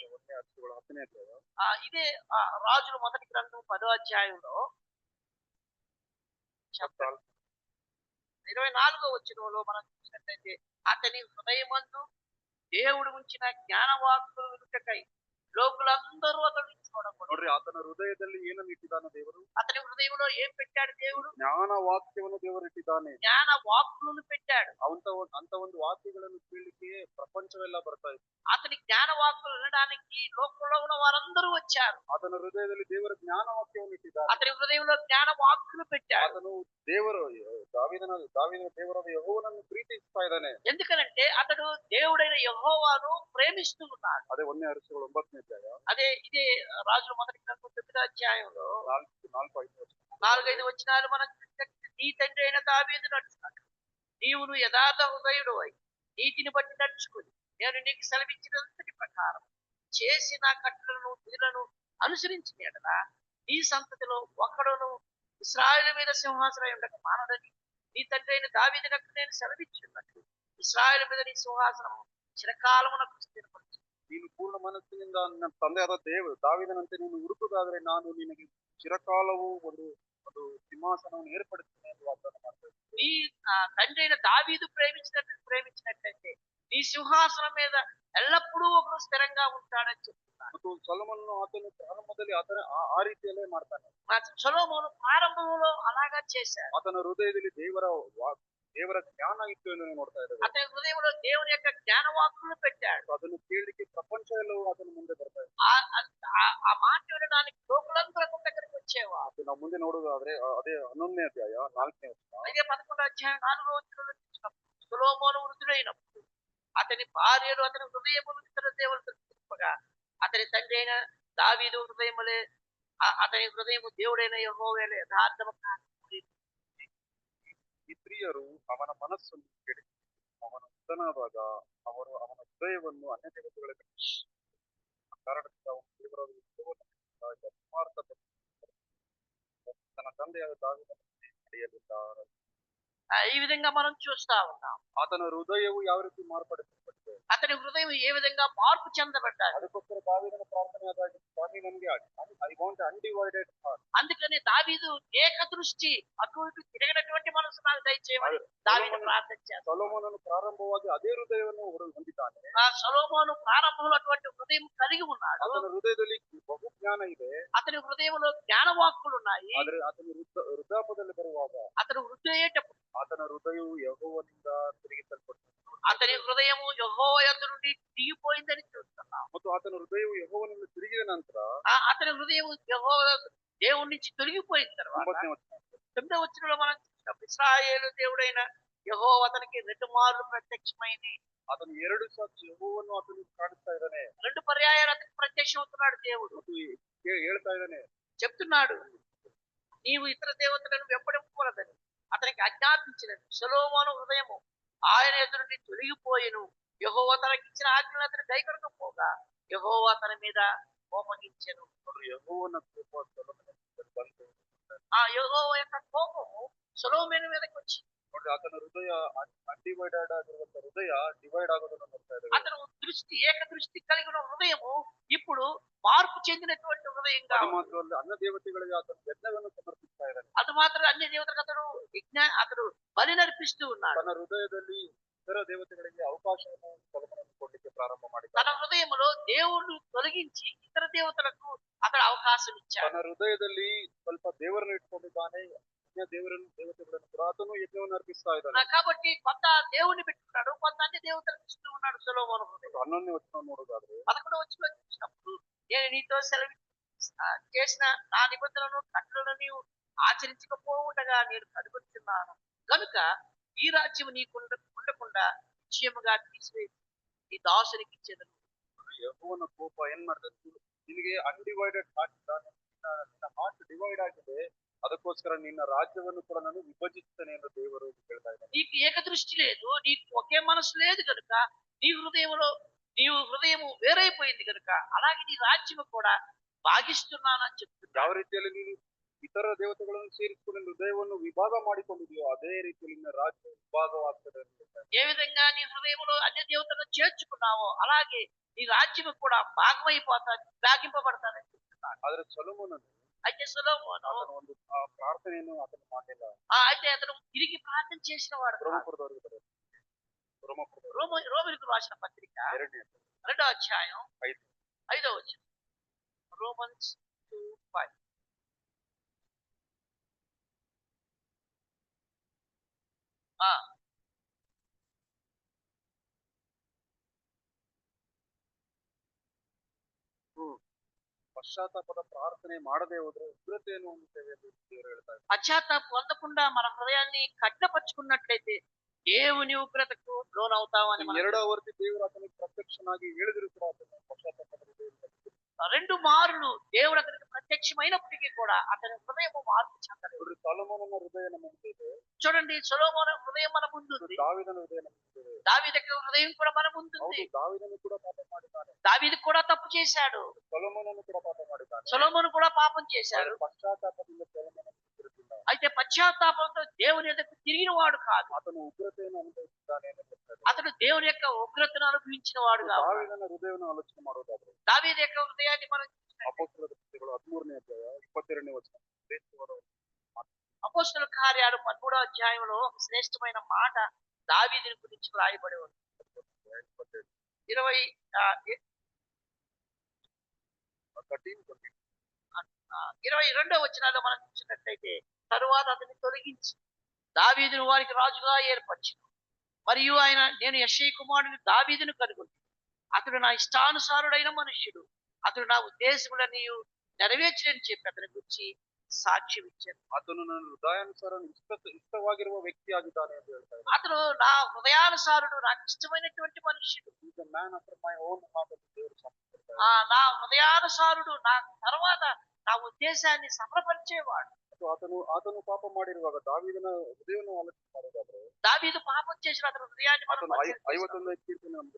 10ನೇ ಅಧ್ಯಾಯ. ఇదే రాజుల మొదటి గ్రంథం 10వ అధ్యాయంలో 24వ వచనంలో మనం చూసినట్లయితే అతని హృదయమందు దేవుడు ఉంచిన జ్ఞానవాక్కులు వినుటకై లోకులందరూ అతన్ని చూడకూడదు. ನೋಡ್ರಿ, ಆತನ ಹೃದಯದಲ್ಲಿ ಏನನ್ನು ಇಟ್ಟಿದ್ದಾನೆ ದೇವರು? అతని హృదయంలో ఏం పెట్టాడు దేవుడు? ಜ್ಞಾನ ವಾಕ್ಯವನ್ನು ದೇವರು ಇಟ್ಟಿದ್ದಾನೆ. జ్ఞాన వాక్కులను పెట్టాడు. ಅಂತ ಒಂದು ವಾಕ್ಯಗಳನ್ನು ಕೇಳಲಿಕ್ಕೆ ಪ್ರಪಂಚವೆಲ್ಲ ಬರ್ತಾ ಇದೆ. అతని జ్ఞాన వాక్కులు వినడానికి లోకంలో ఉన్న వారందరూ వచ్చారు. ಆತನ ಹೃದಯದಲ್ಲಿ ದೇವರ ಜ್ಞಾನ ವಾಕ್ಯವನ್ನು ಇಟ್ಟಿದ್ದಾನೆ. అతని హృదయంలో జ్ఞాన వాక్కులు పెట్టాడు. ಆತನು ದೇವರು ದಾವೀದನ ದೇವರಾದ ಯೆಹೋವನನ್ನು ಪ್ರೀತಿಸ್ತಾ ಇದ್ದಾನೆ. ఎందుకనంటే అతడు దేవుడైన యెహోవాను ప్రేమిస్తూ ఉన్నాడు. అదే 1ನೇ అరసులు 9ನೇ అధ్యాయ. అదే ఇదే రాజుల మొదటి గ్రంథం 9వ అధ్యాయంలో 4-5 వచనాలు మనం చూసినట్లయితే, నీ తండ్రి అయిన దావీదు నడుచున్నాడు, నీవును యథార్థ హృదయుడు అయి నీతిని బట్టి నడుచుకుని నేను నీకు సెలవిచ్చినంతటి ప్రకారం చేసి నా కట్టలను విధులను అనుసరించిన ఎడల నీ సంతతిలో ఒకడును ఇశ్రాయేలు మీద సింహాసనం ఉండక మానడని నీ తండ్రి అయిన దావీదునకు నేను సెలవిచ్చున్నట్టు ఇశ్రాయేలు మీద నీ సింహాసనం చిరకాలమునకు స్థిరపరచు. ನೀನು ಪೂರ್ಣ ಮನಸ್ಸಿನಿಂದ ನನ್ನ ತಂದೆಯಾದ ದಾವೀದನಂತೆ ನೀನು ಹುಡುಕುದಾದರೆ ನಾನು ನಿನಗೆ ಚಿರಕಾಲವೂ ಒಂದು ಒಂದು ಸಿಂಹಾಸನವನ್ನು ಏರ್ಪಡಿಸ್ತೇನೆ ಎಂದು ವಾಗ್ದಾನ ಮಾಡ್ತೇನೆ. నీ తండ్రి అయిన దావీదు ప్రేమించినట్లయితే నీ సింహాసనం మీద ఎల్లప్పుడూ ఒకరు స్థిరంగా ఉంటాడని చెప్తున్నాడు. ಮತ್ತು ಸೊಲೊಮೋನನು ಆತನು ಪ್ರಾರಂಭದಲ್ಲಿ ಆ ರೀತಿಯಲ್ಲೇ ಮಾಡ್ತಾನೆ. సొలొమోను ప్రారంభంలో అలాగా చేశాడు. ಆತನ ಹೃದಯದಲ್ಲಿ ದೇವರ ಜ್ಞಾನ ಇತ್ತು ಎಂದು ನೋಡ್ತಾ ಇದ್ದೇವೆ. అతని హృదయంలో దేవుని యొక్క జ్ఞాన వాక్కులు పెట్టాడు. ಅದನ್ನು ಕೇಳಲಿಕ್ಕೆ ಪ್ರಪಂಚ ಎಲ್ಲವೂ ಆತನ ಮುಂದೆ ಬರ್ತಾ ಇದೆ. ఆ మాట వినడానికి లోకులందరూ దగ్గరికి వచ్చేవారు. ನಾವು ಮುಂದೆ ನೋಡುವುದಾದ್ರೆ ಅದೇ 11ನೇ ಅಧ್ಯಾಯ 4ನೇ ವಚನ. అదే 11వ అధ్యాయం 4వ వచనంలో చూసినప్పుడు సొలొమోను వృద్ధుడైనప్పుడు అతని భార్యలు అతని హృదయములు ఇతర దేవులతో తిప్పగా అతని తండ్రి అయిన దావీదు హృదయములే అతని హృదయము దేవుడైన యెహోవాయే యథార్థము ಈ ಸ್ತ್ರೀಯರು ಅವನ ಮನಸ್ಸನ್ನು ಕೆಡಿಸಿ ಅವನ ವೃದ್ಧನಾದಾಗ ಅವರು ಅವನ ಹೃದಯವನ್ನು ಅನ್ಯ ದೇವತೆಗಳಿಗೆ ಕಾರಣದಿಂದ ಅವನು ದೇವರಾದ ಯೆಹೋವನಿಂದ ಯಥಾರ್ಥ ತನ್ನ ತಂದೆಯಾದ ದಾವೀದನಂತೆ ನಡೆಯಲಿಲ್ಲ. ఈ విధంగా మనం చూస్తా ఉన్నాం. ಆತನ ಹೃದಯವು ಯಾವ ರೀತಿ ಮಾರ್ಪಡಿಸಲ್ಪಟ್ಟಿದೆ, అతని హృదయం ఏ విధంగా మార్పు చెందబడ్డాడు. ಅದಕ್ಕೋಸ್ಕರ ದಾವೀದನ ಪ್ರಾರ್ಥನೆ ಆದಾಗ ಸ್ವಾಮಿ ನನಗೆ ಐ ವಾಂಟ್ ಅನ್ಡಿವೈಡೆಡ್ ಹಾರ್ಟ್. అందుకని దావీదు ఏక దృష్టి అటు ఇటు తిరగనటువంటి మనసు నాకు దయచేయమని దావీదు ప్రార్థన చేస్తాడు. సొలొమోనను ప్రారంభವಾಗಿ ಅದೇ ಹೃದಯವನ್ನು ಹೊಂದಿದ್ದಾನೆ. ఆ సొలొమోను ప్రారంభంలో అటువంటి హృదయం కలిగి ఉన్నాడు. ಆತನ ಹೃದಯದಲ್ಲಿ ಬಹು ಜ್ಞಾನ ಇದೆ. అతని హృదయంలో జ్ఞానవాక్కులు ఉన్నాయి. ಆದ್ರೆ ಆತನ ವೃದ್ಧಾಪದಲ್ಲಿ ಬರುವಾಗ అతను వృద్ధయ్యేటప్పుడు ಆತನ ಹೃದಯವು ಯೆಹೋವನಿಂದ ತಿರುಗಿಸಲ್ಪಟ್ಟಿದೆ. అతని హృదయము యెహోవా యందు నుండి తిరిగిపోయిందని చూస్తున్నాం. ಮತ್ತು ಆತನ ಹೃದಯವು ಯೆಹೋವನಿಂದ ತಿರುಗಿದ ನಂತರ అతని హృదయం యెహోవా దేవుడి నుంచి తొలగిపోయిన తర్వాత 9వ వచనం. 9వ వచనంలో మనం చూసినాం, ఇశ్రాయేలు దేవుడైన యెహోవా అతనికి 2 మార్లు ప్రత్యక్షమైంది. అతను 2 సార్లు ಯೆಹೋವನು అతనికి ಕಾಣಿಸ್ತಾ ಇದ್ದಾನೆ 2 పర్యాయాలు అతనికి ప్రత్యక్షమవుతున్నాడు దేవుడు. ಮತ್ತು ಹೇಳ್ತಾ ಇದ್ದಾನೆ, చెప్తున్నాడు, నీవు ఇతర దేవతలను వెంబడింపకూడదని అతనికి ఆజ్ఞాపించినది. సొలొమోను హృదయము ఆయన ఎదురు నుండి తొలగిపోయెను. యెహోవా తనకిచ్చిన ఆజ్ఞలను అతను గైకొనకపోగా యెహోవా అతని మీద కోపగించెను. ನೋಡ್ರಿ, ಯೆಹೋವನ ಕೋಪ ಸೊಲೊಮೋನನ ಮೇಲೆ ಬಂತು. ఆ యెహోవా యొక్క కోపము సొలొమోను మీదకి వచ్చింది. ನೋಡ್ರಿ, ಆತನ ಹೃದಯ ಅನ್ಡಿವೈಡೆಡ್ ಆಗಿರುವಂತ ಹೃದಯ ಡಿವೈಡ್ ಆಗೋದನ್ನ ನೋಡ್ತಾ ಇದ್ದೇವೆ. అతను ఏక దృష్టి కలిగిన హృదయము ఇప్పుడు మార్పు చెందినటువంటి హృదయంగా ಅದು ఉంది. ಮಾತ್ರವಲ್ಲ, ಅನ್ನ ದೇವತೆಗಳಿಗೆ ಆತನ ಯಜ್ಞವನ್ನು ಸಮರ್ಪಿಸ್ತಾ ಇದ್ದಾನೆ. అది మాత్రం అన్ని దేవతలకు అతడు బలి నర్పిస్తూ ఉన్నాడు. ತನ್ನ ಹೃದಯದಲ್ಲಿ ಇತರ ದೇವತೆಗಳಿಗೆ ಅವಕಾಶವನ್ನು ಸೊಲೊಮೋನನು ಕೊಡ್ಲಿಕ್ಕೆ ಪ್ರಾರಂಭ తన ಮಾಡಿದ್ದಾನೆ. హృదయంలో దేవుడు తొలగించి ఇతర దేవతలకు అతడు అవకాశం ఇచ్చాడు. ತನ್ನ ಹೃದಯದಲ್ಲಿ ಸ್ವಲ್ಪ ದೇವರನ್ನು ಇಟ್ಕೊಂಡಿದ್ದಾನೆ. ಅನ್ಯ ದೇವತೆಗಳನ್ನು ಕೂಡ ಆತನು ಯಜ್ಞವನ್ನು ಅರ್ಪಿಸ್ತಾ ಇದ್ದಾನೆ. కాబట్టి కొంత దేవుణ్ణి పెట్టుకున్నాడు, కొంత అన్ని దేవతలకు ఇస్తూ ఉన్నాడు సొలొమోను హృదయం. 11ನೇ వచనం ನೋಡೋದಾದ್ರೆ, 11వ వచనంలో చూసినప్పుడు, నేను నీతో చేసిన నా నిబంధనలను కట్టలను నీవు ఆచరించకపోవటగా నేను కనుగొంటున్నాను కనుక ఈ రాజ్యం నీకు ఉండకుండా నిశ్చయముగా తీసివేసి నీ దాసునికి ఇచ్చేదను. ಯೆಹೋವನ ಕೋಪ ಏನ್ ಮಾಡ್ತದೆ, ನಿನಗೆ ಅನ್ಡಿವೈಡೆಡ್ ಹಾರ್ಟ್ ಇದ್ದಾನೆ, ನಿನ್ನ ಹಾರ್ಟ್ ಡಿವೈಡ್ ಆಗಿದೆ, ಅದಕ್ಕೋಸ್ಕರ ನಿನ್ನ ರಾಜ್ಯವನ್ನು ಕೂಡ ನಾನು ವಿಭಜಿಸ್ತೇನೆ ಎಂದು ದೇವರು ಹೇಳ್ತಾ ಇದ್ದಾನೆ. నీకు ఏకదృష్టి లేదు, నీకు ఒకే మనసు లేదు కనుక నీవు హృదయము వేరైపోయింది కనుక అలాగే నీ రాజ్యము కూడా భాగిస్తున్నానని చెప్తున్నాడు. ಯಾವ ರೀತಿಯಲ್ಲಿ ನೀನು ಇತರ ದೇವತೆಗಳನ್ನು ಸೇರಿಸಿಕೊಂಡು ನಿನ್ನ ಹೃದಯವನ್ನು ವಿಭಾಗ ಮಾಡಿಕೊಂಡಿದೆಯೋ ಅದೇ ರೀತಿಯಲ್ಲಿ ನಿನ್ನ ರಾಜ್ಯ ವಿಭಾಗವಾಗ್ತದೆ ಅಂತ ಹೇಳ್ತಾ ಇದ್ದಾನೆ. ఏ విధంగా నీ హృదయంలో అన్ని దేవతలను చేర్చుకున్నావో అలాగే నీ రాజ్యము కూడా భాగింపబడతానని చెప్తున్నాడు. ಆದ್ರೆ ಸೊಲೊಮೋನನು అయితే సొలొమోను ಆತನ ಒಂದು ಪ್ರಾರ್ಥನೆಯನ್ನು ಆತನು ಮಾಡಿಲ್ಲ. అయితే అతను తిరిగి ప్రార్థన చేసిన వాడు కాదు. ರೋಮಪುರದವರಿಗೆ ಬರೆದ రోమిలకు రాసిన పత్రిక 2ನೇ 2వ అధ్యాయం 5. 5వ వచనం. రోమన్స్ 2:5. ಪಶ್ಚಾತ್ತಾಪದ ಪ್ರಾರ್ಥನೆ ಮಾಡದೆ ಹೋದ್ರೆ ಉಗ್ರತೆಯನ್ನು ಹೊಂದುತ್ತೇವೆ ಎಂದು ದೇವರು ಹೇಳ್ತಾ ಇದ್ದಾರೆ. పశ్చాత్తాపం పొందకుండా మన హృదయాన్ని కఠినపరుచుకున్నట్లయితే దేవుని ఉగ్రతకు లోనవుతామని మనం 2 ಆವರ್ತಿ ದೇವರು ಆತನಿಗೆ ಪ್ರತ್ಯಕ್ಷನಾಗಿ ಹೇಳಿದ್ರು ಕೂಡ ಆತನು ಪಶ್ಚಾತ್ತಾಪದ ಹೃದಯದಿಂದ రెండు మార్లు దేవుడు అతనికి ప్రత్యక్షమైనప్పటికీ కూడా అతని హృదయం మార్పు చెందలేదు. ನೋಡ್ರಿ, ಸೊಲೊಮೋನನ ಹೃದಯ ನಮ್ಮ ಮುಂದಿದೆ, చూడండి, సొలొమోను హృదయం మన ముందుంది, ದಾವೀದನ ಹೃದಯ ನಮ್ಮ ಮುಂದಿದೆ. దావీదు యొక్క హృదయం కూడా మన ముందుంది. ಹೌದು, ದಾವೀದನು ಕೂಡ ಪಾಪ ಮಾಡಿದ್ದಾನೆ, దావీదు కూడా తప్పు చేశాడు, ಸೊಲೊಮೋನನು ಕೂಡ ಪಾಪ ಮಾಡಿದ್ದಾನೆ. సొలొమోను కూడా పాపం చేశాడు. ಪಶ್ಚಾತ್ತಾಪದಿಂದ ಸೊಲೊಮೋನನು ತಿರುಗಿಲ್ಲ. అయితే పశ్చాత్తాపంతో దేవుని ఎదుకు తిరిగిన వాడు కాదు, ಆತನು ಉಗ್ರತೆಯನ್ನು ಅನುಭವಿಸಿದ್ದಾನೆ ಎಂದು ಹೇಳ್ತಾರೆ. అతడు దేవుని యొక్క ఉగ్రతను అనుభవించిన వాడు కాదు. ದಾವೀದನ ಹೃದಯವನ್ನು ಆಲೋಚನೆ ಮಾಡೋದಾದ್ರೆ దావీదు యొక్క హృదయాన్ని మనం ಅಪೊಸ್ತಲರ ಕೃತ್ಯಗಳು 13ನೇ ಅಧ್ಯಾಯ 22ನೇ ವಚನ, ಶ್ರೇಷ್ಠವಾದ అపోస్తలుల కార్యాలు 13వ అధ్యాయంలో ఒక శ్రేష్టమైన మాట దావీదుని గురించి రాయబడి ఉంది. 22వ వచనాల్లో మనం చూసినట్లయితే, తరువాత అతన్ని తొలగించి దావీదును వారికి రాజుగా ఏర్పరిచాను. మరియు ఆయన, నేను యెష్షయి కుమారుని దావీదును కనుగొని అతడు నా ఇష్టానుసారుడైన మనుష్యుడు, అతడు నా ఉద్దేశములని నెరవేర్చని చెప్పి అతని గురించి సాక్ష్యం ఇచ్చాను. ಆತನು ನನ್ನ ಹೃದಯಾನುಸಾರ ಇಷ್ಟವಾಗಿರುವ ವ್ಯಕ್ತಿಯಾಗಿದ್ದಾನೆ ಎಂದು ಹೇಳ್ತಾರೆ. అతడు నా హృదయానుసారుడు, నాకు ఇష్టమైనటువంటి మనుష్యుడు. He is a man after my own heart అని దేవుడు చెప్తాడు. నా హృదయానుసారుడు, నా తర్వాత నా ఉద్దేశాన్ని సఫలపరిచేవాడు. ಆತನು ಪಾಪ ಮಾಡಿರುವಾಗ ದಾವೀದನ ಹೃದಯವನ್ನು ಆಲೋಚನೆ ಮಾಡೋದಾದ್ರೆ, దావీదు పాపం చేసిన అతని హృదయాన్ని మనం ಆತನು పరిశీలిస్తాం. 51ನೇ ಕೀರ್ತನೆ ನಮ್ಮ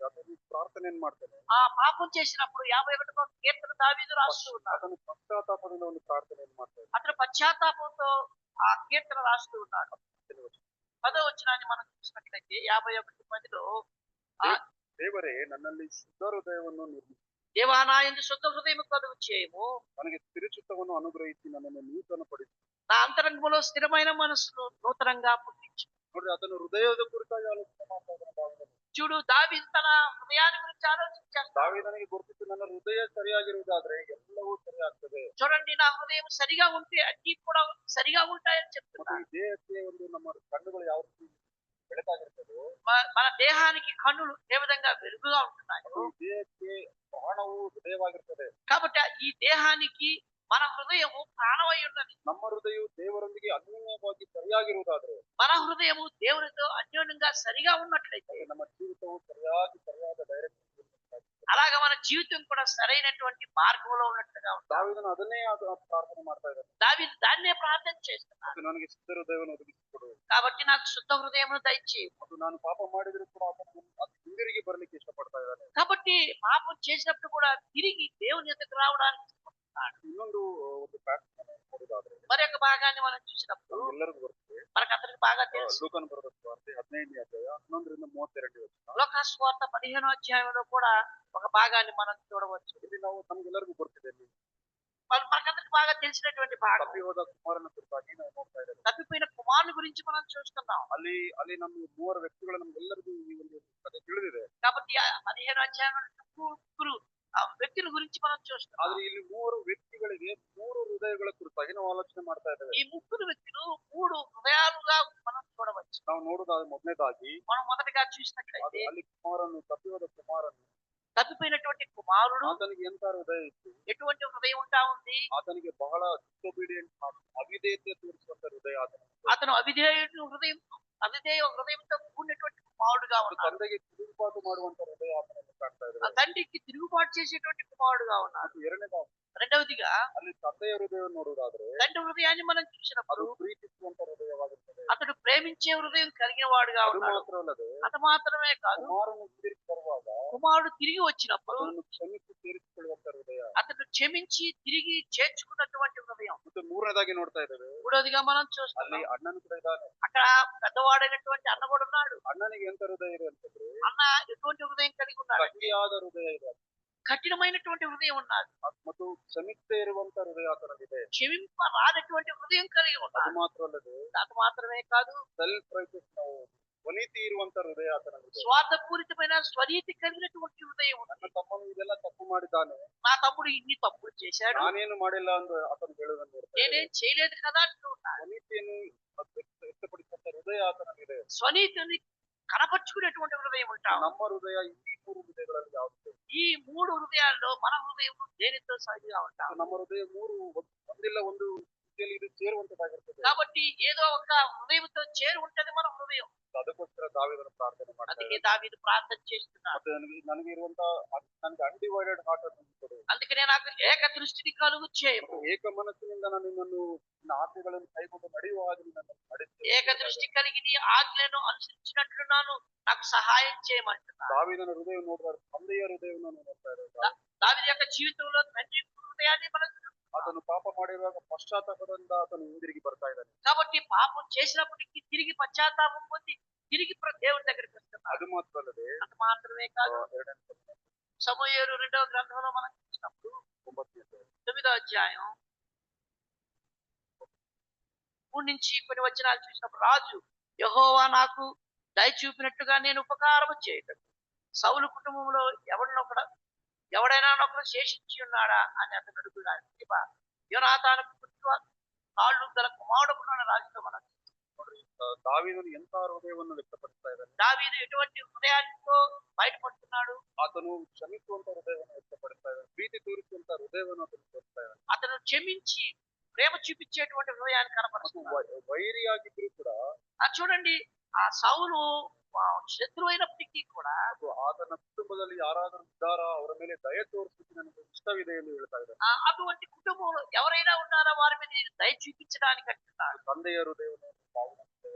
ಆತನು ಪ್ರಾರ್ಥನೆಯನ್ನು ಮಾಡ್ತಾನೆ. ఆ పాపం చేసినప్పుడు 51వ కీర్తన దావీదు రాస్తూ ఉన్నాడు. ಆತನು ಪಶ್ಚಾತ್ತಾಪದಿಂದ ಒಂದು ಪ್ರಾರ್ಥನೆಯನ್ನು ಮಾಡ್ತಾನೆ. అతను పశ్చాత్తాపంతో ఆ కీర్తన రాస్తూ ఉన్నాడు. 10వ వచనాన్ని మనం చూసినట్లయితే 51:10లో, ದೇವರೇ ನನ್ನಲ್ಲಿ ಶುದ್ಧ ಹೃದಯವನ್ನು ನಿರ್ಮಿಸಿ, దేవా నా యందు శుద్ధ హృదయము కలుగు చేయము, ನನಗೆ ಸ್ಥಿರಚಿತ್ತವನ್ನು ಅನುಗ್ರಹಿಸಿ ನನ್ನನ್ನು ನೂತನಪಡಿಸಿ. నా అంతరంగంలో స్థిరమైన మనసును నూతనంగా పుట్టించు. ನೋಡ್ರಿ, ಆತನು ಹೃದಯದ ಕುರಿತಾಗಿ ಆಲೋಚನೆ ಮಾಡ್ತಾ ಇದ್ದಾನೆ ದಾವೀದನು. చూడు, దావీదు తన హృదయాన్ని గురించి ఆలోచించాడు. ದಾವೀದನಿಗೆ ಗುರುತಿತ್ತು, ನನ್ನ ಹೃದಯ ಸರಿಯಾಗಿರುವುದಾದ್ರೆ ಎಲ್ಲವೂ ಸರಿಯಾಗ್ತದೆ. చూడండి, నా హృదయం సరిగా ఉంటే అన్ని కూడా సరిగా ఉంటాయని ಮತ್ತು చెప్తున్నాడు. ಈ ದೇಹಕ್ಕೆ ಒಂದು ನಮ್ಮ ಕಣ್ಣುಗಳು ಯಾವ ರೀತಿ ಬೆಳಕಾಗಿರ್ತದೋ, మన దేహానికి కన్నులు ఏ విధంగా వెలుగుగా ఉంటున్నాయో, ಈ ದೇಹಕ್ಕೆ ಪ್ರಾಣವು ಹೃದಯವಾಗಿರ್ತದೆ. కాబట్టి ఈ దేహానికి మన హృదయము ప్రాణమై ఉన్నది. ನಮ್ಮ ಹೃದಯವು ದೇವರೊಂದಿಗೆ ಅನ್ಯೋನ್ಯವಾಗಿ ಸರಿಯಾಗಿರುವುದಾದ್ರೆ మన హృదయము దేవునితో అన్యోన్యంగా సరిగా ఉన్నట్లయితే ನಮ್ಮ ಜೀವಿತವು ಸರಿಯಾದ ಡೈರೆಕ್ಷನ್. అలాగా మన జీవితం కూడా సరైనటువంటి మార్గంలో ఉన్నట్లుగా ఉంటుంది. ದಾವೀದನು ಅದನ್ನೇ ಪ್ರಾರ್ಥನೆ ಮಾಡ್ತಾ ಇದ್ದಾನೆ. దావీదు దాన్నే ప్రార్థన చేస్తున్నాడు. ಮತ್ತು ನನಗೆ ಸಿದ್ಧ ಹೃದಯವನ್ನು ಒದಗಿಸಿಕೊಡು. కాబట్టి నాకు శుద్ధ హృదయమును దయచేయి. ಮತ್ತು ನಾನು ಪಾಪ ಮಾಡಿದರೂ ಕೂಡ ಆತನು ಅದು ಹಿಂದಿರುಗಿ ಬರಲಿಕ್ಕೆ ಇಷ್ಟಪಡ್ತಾ ಇದ್ದಾನೆ. కాబట్టి పాపం చేసినప్పుడు కూడా తిరిగి దేవుని యొద్దకు రావడానికి ఇష్టపడుతున్నాడు. ಇನ್ನೊಂದು ಒಂದು ಪ್ಯಾಟರ್ನ್ ನೋಡೋದಾದ್ರೆ మరి ఒక భాగాన్ని మనం చూసినప్పుడు ಎಲ್ಲರಿಗೂ ಬರ್ತದೆ. మనకందరికి బాగా తెలుసు. ಲೂಕನ ಬರೆದ ಸುವಾರ್ತೆ 15ನೇ ಅಧ್ಯಾಯ 11ರಿಂದ 32 ವಚನ. లూకాసు వార్త 15వ అధ్యాయంలో కూడా ఒక భాగాన్ని మనం చూడవచ్చు. ಇಲ್ಲಿ ನಾವು ನಮ್ಗೆಲ್ಲರಿಗೂ ಗೊತ್ತಿದೆ, మనకందరికి బాగా తెలిసినటువంటి భాగం ತಪ್ಪಿ ಹೋದ ಕುಮಾರನ ಕುರಿತಾಗಿ ನಾವು ನೋಡ್ತಾ ಇದ್ದೇವೆ. తప్పిపోయిన కుమారుని గురించి మనం చూస్తున్నాం. ಅಲ್ಲಿ ನಮ್ಮ ಮೂವರು ವ್ಯಕ್ತಿಗಳು ನಮ್ಗೆಲ್ಲರಿಗೂ ಈ ಒಂದು ಕಥೆ ತಿಳಿದಿದೆ. కాబట్టి 15వ అధ్యాయంలో ముగ్గురు ఆ వ్యక్తుల గురించి మనం చూస్తున్నాం. ಆದ್ರೆ ಇಲ್ಲಿ ಮೂವರು ವ್ಯಕ್ತಿಗಳಿಗೆ ಮೂರು ಹೃದಯಗಳ ಕುರಿತಾಗಿ ನಾವು ಆಲೋಚನೆ ಮಾಡ್ತಾ ಇದ್ದೇವೆ. ఈ ముగ్గురు వ్యక్తులు మూడు హృదయాలుగా మనం చూడవచ్చు. ನಾವು ನೋಡುವುದಾದ್ರೆ ಮೊದಲನೇದಾಗಿ మనం మొదటగా చూసినట్లయితే ಅಲ್ಲಿ ತಪ್ಪಿ ಹೋದ ಕುಮಾರನು తప్పిపోయినటువంటి కుమారుడు ಆತನಿಗೆ ಎಂತ ಹೃದಯ ಇತ್ತು? ఎటువంటి హృదయం ఉంటా ఉంది? ಆತನಿಗೆ ಬಹಳ ಡಿಸೊಬೀಡಿಯಂಟ್, ಅವಿಧೇಯತೆ ತೋರಿಸುವಂತ ಹೃದಯ ಆತನಿಗೆ. అతను అవిధేయ హృదయంతో కూడినటువంటి కుమారుడుగా ఉన్నాడు. ತಂದೆಗೆ ತಿರುಗುಪಾటు ಮಾಡುವಂತ ಹೃದಯ ಆತನಲ್ಲಿ ಕಾಣ್ತಾ ఆ ಇದೆ. తండ్రికి తిరుగుబాటు చేసేటువంటి కుమారుడుగా ఉన్నాడు. ಮತ್ತು ಎರಡನೇದಾಗಿ రెండవదిగా ಅಲ್ಲಿ ತಂದೆಯ ಹೃದಯವನ್ನು ನೋಡುವುದಾದ್ರೆ తండ్రి హృదయాన్ని మనం ಅದು చూసినప్పుడు ಪ್ರೀತಿಸುವಂತ ಹೃದಯವಾಗಿರ್ತದೆ. అతడు ప్రేమించే హృదయం కలిగిన వాడుగా ಅದು ఉన్నాడు. ಮಾತ್ರವಲ್ಲದೆ అది మాత్రమే కాదు, ಕುಮಾರನು ತಿರುಗಿ ಬರುವಾಗ కుమారుడు తిరిగి వచ్చినప్పుడు ಅದನ್ನು ಕ್ಷಮಿಸಿ ಸೇರಿಸಿಕೊಳ್ಳುವಂತ ಹೃದಯ. అతడు క్షమించి తిరిగి చేర్చుకున్నటువంటి హృదయం. ಮತ್ತೆ ಮೂರನೇದಾಗಿ ನೋಡ್ತಾ ಇದ್ದೇವೆ, మూడవదిగా మనం ಅಲ್ಲಿ చూస్తున్నాం ಅಣ್ಣನು ಕೂಡ ಇದ್ದಾನೆ. అక్కడ పెద్దవాడైనటువంటి అన్న కూడా ఉన్నాడు. ಅಣ್ಣನಿಗೆ ಎಂತ ಹೃದಯ ಇದೆ ಅಂತಂದ್ರೆ అన్న ఎటువంటి హృదయం కలిగి ఉన్నాడు? ಗಟ್ಟಿಯಾದ ಹೃದಯ ಇದೆ. కఠినమైనటువంటి హృదయం ఉన్నది. ಮತ್ತು ಕ್ಷಮಿಸದೇ ಇರುವಂತ ಹೃದಯ ಆತನಲ್ಲಿದೆ. క్షమింప రానటువంటి హృదయం కలిగి ಅದು ఉన్నాడు. ಮಾತ್ರವಲ್ಲದೆ అది మాత్రమే కాదు, ಸೆಲ್ಫ್ ರೈಟಸ್ ನಾವು ವನೀತಿ ಇರುವಂತ ಹೃದಯ ಆತನಲ್ಲಿದೆ. స్వార్థపూరితమైన స్వనీతి కలిగినటువంటి హృదయం ನನ್ನ ఉన్నది. ತಮ್ಮನು ಇದೆಲ್ಲ ತಪ್ಪು ಮಾಡಿದ್ದಾನೆ, నా తమ్ముడు ఇన్ని తప్పులు చేశాడు, ನಾನೇನು ಮಾಡಿಲ್ಲ ಅಂತ ಆತನು ಹೇಳುವುದನ್ನು ನೋಡ್ತಾ ಇದ್ದೇವೆ. నేనేం చేయలేదు కదా అంటూ ఉన్నాడు. ವನೀತಿಯನ್ನು ವ್ಯಕ್ತಪಡಿಸುವಂತ ಹೃದಯ ಆತನಲ್ಲಿದೆ. స్వనీతిని కనపరుచుకునేటువంటి హృదయం ఉంటాం. ನಮ್ಮ ಹೃದಯ ಈ ಮೂರು ಹೃದಯಗಳಲ್ಲಿ ಯಾವುದು? ఈ మూడు హృదయాల్లో మన హృదయం దేనితో సరిగా ఉంటాం. ನಮ್ಮ ಹೃದಯ ಮೂರು ಒಂದಿಲ್ಲ ಒಂದು ರೀತಿಯಲ್ಲಿ ಇದು ಸೇರುವಂತದ್ದಾಗಿರ್ತದೆ. కాబట్టి ఏదో ఒక హృదయంతో చేరి ఉంటది మన హృదయం. ಅದಕ್ಕೋಸ್ಕರ ದಾವೀದನು ಪ್ರಾರ್ಥನೆ ಮಾಡ್ತಾರೆ. అందుకే దావీదు ప్రార్థన చేస్తున్నాడు. ಮತ್ತೆ ನನಗೆ ಇರುವಂತ ನನಗೆ ಅನ್ಡಿವೈಡೆಡ್ ಹಾರ್ಟ್ ಅನ್ನು ಕೊಡು. అందుకనే నాకు ఏక దృష్టిని కలుగు చేయము. ಏಕ ಮನಸ್ಸಿನಿಂದ ನಾನು ನಿನ್ನನ್ನು ನಿನ್ನ ಆಜ್ಞೆಗಳನ್ನು ಕೈಗೊಂಡು ನಡೆಯುವ ಹಾಗೆ ನಿನ್ನನ್ನು ನಡೆಸು. ఏక దృష్టి కలిగి నీ ఆజ్ఞలను అనుసరించినట్లు నాకు సహాయం చేయమంటున్నాడు. ದಾವೀದನ ಹೃದಯ ನೋಡಿದ್ರೆ ತಂದೆಯ ಹೃದಯವನ್ನು ನೋಡ್ತಾ ಇದ್ದಾರೆ. దావీదు యొక్క జీవితంలో తండ్రి హృదయాన్ని మనం ಆತನು ಪಾಪ ಮಾಡಿರುವಾಗ ಪಶ್ಚಾತ್ತಾಪದಿಂದ ಆತನು ಹಿಂದಿರುಗಿ ಬರ್ತಾ ಇದ್ದಾನೆ. కాబట్టి పాపం చేసినప్పటికీ తిరిగి పశ్చాత్తాపం పొంది తిరిగి దేవుని దగ్గరికి వస్తున్నాడు. ಅದು ಮಾತ್ರವಲ್ಲದೆ అది మాత్రమే కాదు, ಎರಡನೇ సమూయేలు 2వ గ్రంథంలో మనం చూసినప్పుడు 9వ అధ్యాయం 3 నుంచి కొన్ని వచనాలు చూసినప్పుడు రాజు యెహోవా నాకు దయ చూపినట్టుగా నేను ఉపకారము చేయటం సౌలు కుటుంబంలో ఎవడైనా ఒకడు శేషించి ఉన్నాడా అని అతను అడుగుతున్నాడు. యోనాతానుకు కాళ్ళు గల కుమారుడు రాజుతో మనం ದಾವೀದನು ಎಂತ ಹೃದಯವನ್ನು ವ್ಯಕ್ತಪಡಿಸ್ತಾ ಇದ್ದಾನೆ. దావీదు ఎటువంటి హృదయాలతో బయటపడుతున్నాడు? ಆತನು ಕ್ಷಮಿಸುವಂತ ಹೃದಯವನ್ನು ವ್ಯಕ್ತಪಡಿಸ್ತಾ ಇದ್ದಾನೆ. ಪ್ರೀತಿ ತೋರಿಸುವಂತ ಹೃದಯವನ್ನು ಆತನು ತೋರಿಸ್ತಾ ಇದ್ದಾನೆ. అతను క్షమించి ప్రేమ చూపించేటువంటి హృదయాన్ని ಮತ್ತು కనపడుతున్నాడు. ವೈರಿಯಾಗಿದ್ರು ಕೂಡ చూడండి, ఆ సౌలు శత్రువు అయినప్పటికీ కూడా ಮತ್ತು ಆತನ ಕುಟುಂಬದಲ್ಲಿ ಯಾರಾದರೂ ಇದ್ದಾರಾ ಅವರ ಮೇಲೆ ದಯ ತೋರಿಸಲಿಕ್ಕೆ ನನಗೆ ಇಷ್ಟವಿದೆ ಎಂದು ಹೇಳ್ತಾ ಇದ್ದಾನೆ. అటువంటి కుటుంబంలో ఎవరైనా ఉన్నారా వారి మీద నేను దయ చూపించడానికి అంటున్నాడు. ತಂದೆಯ ಹೃದಯವನ್ನು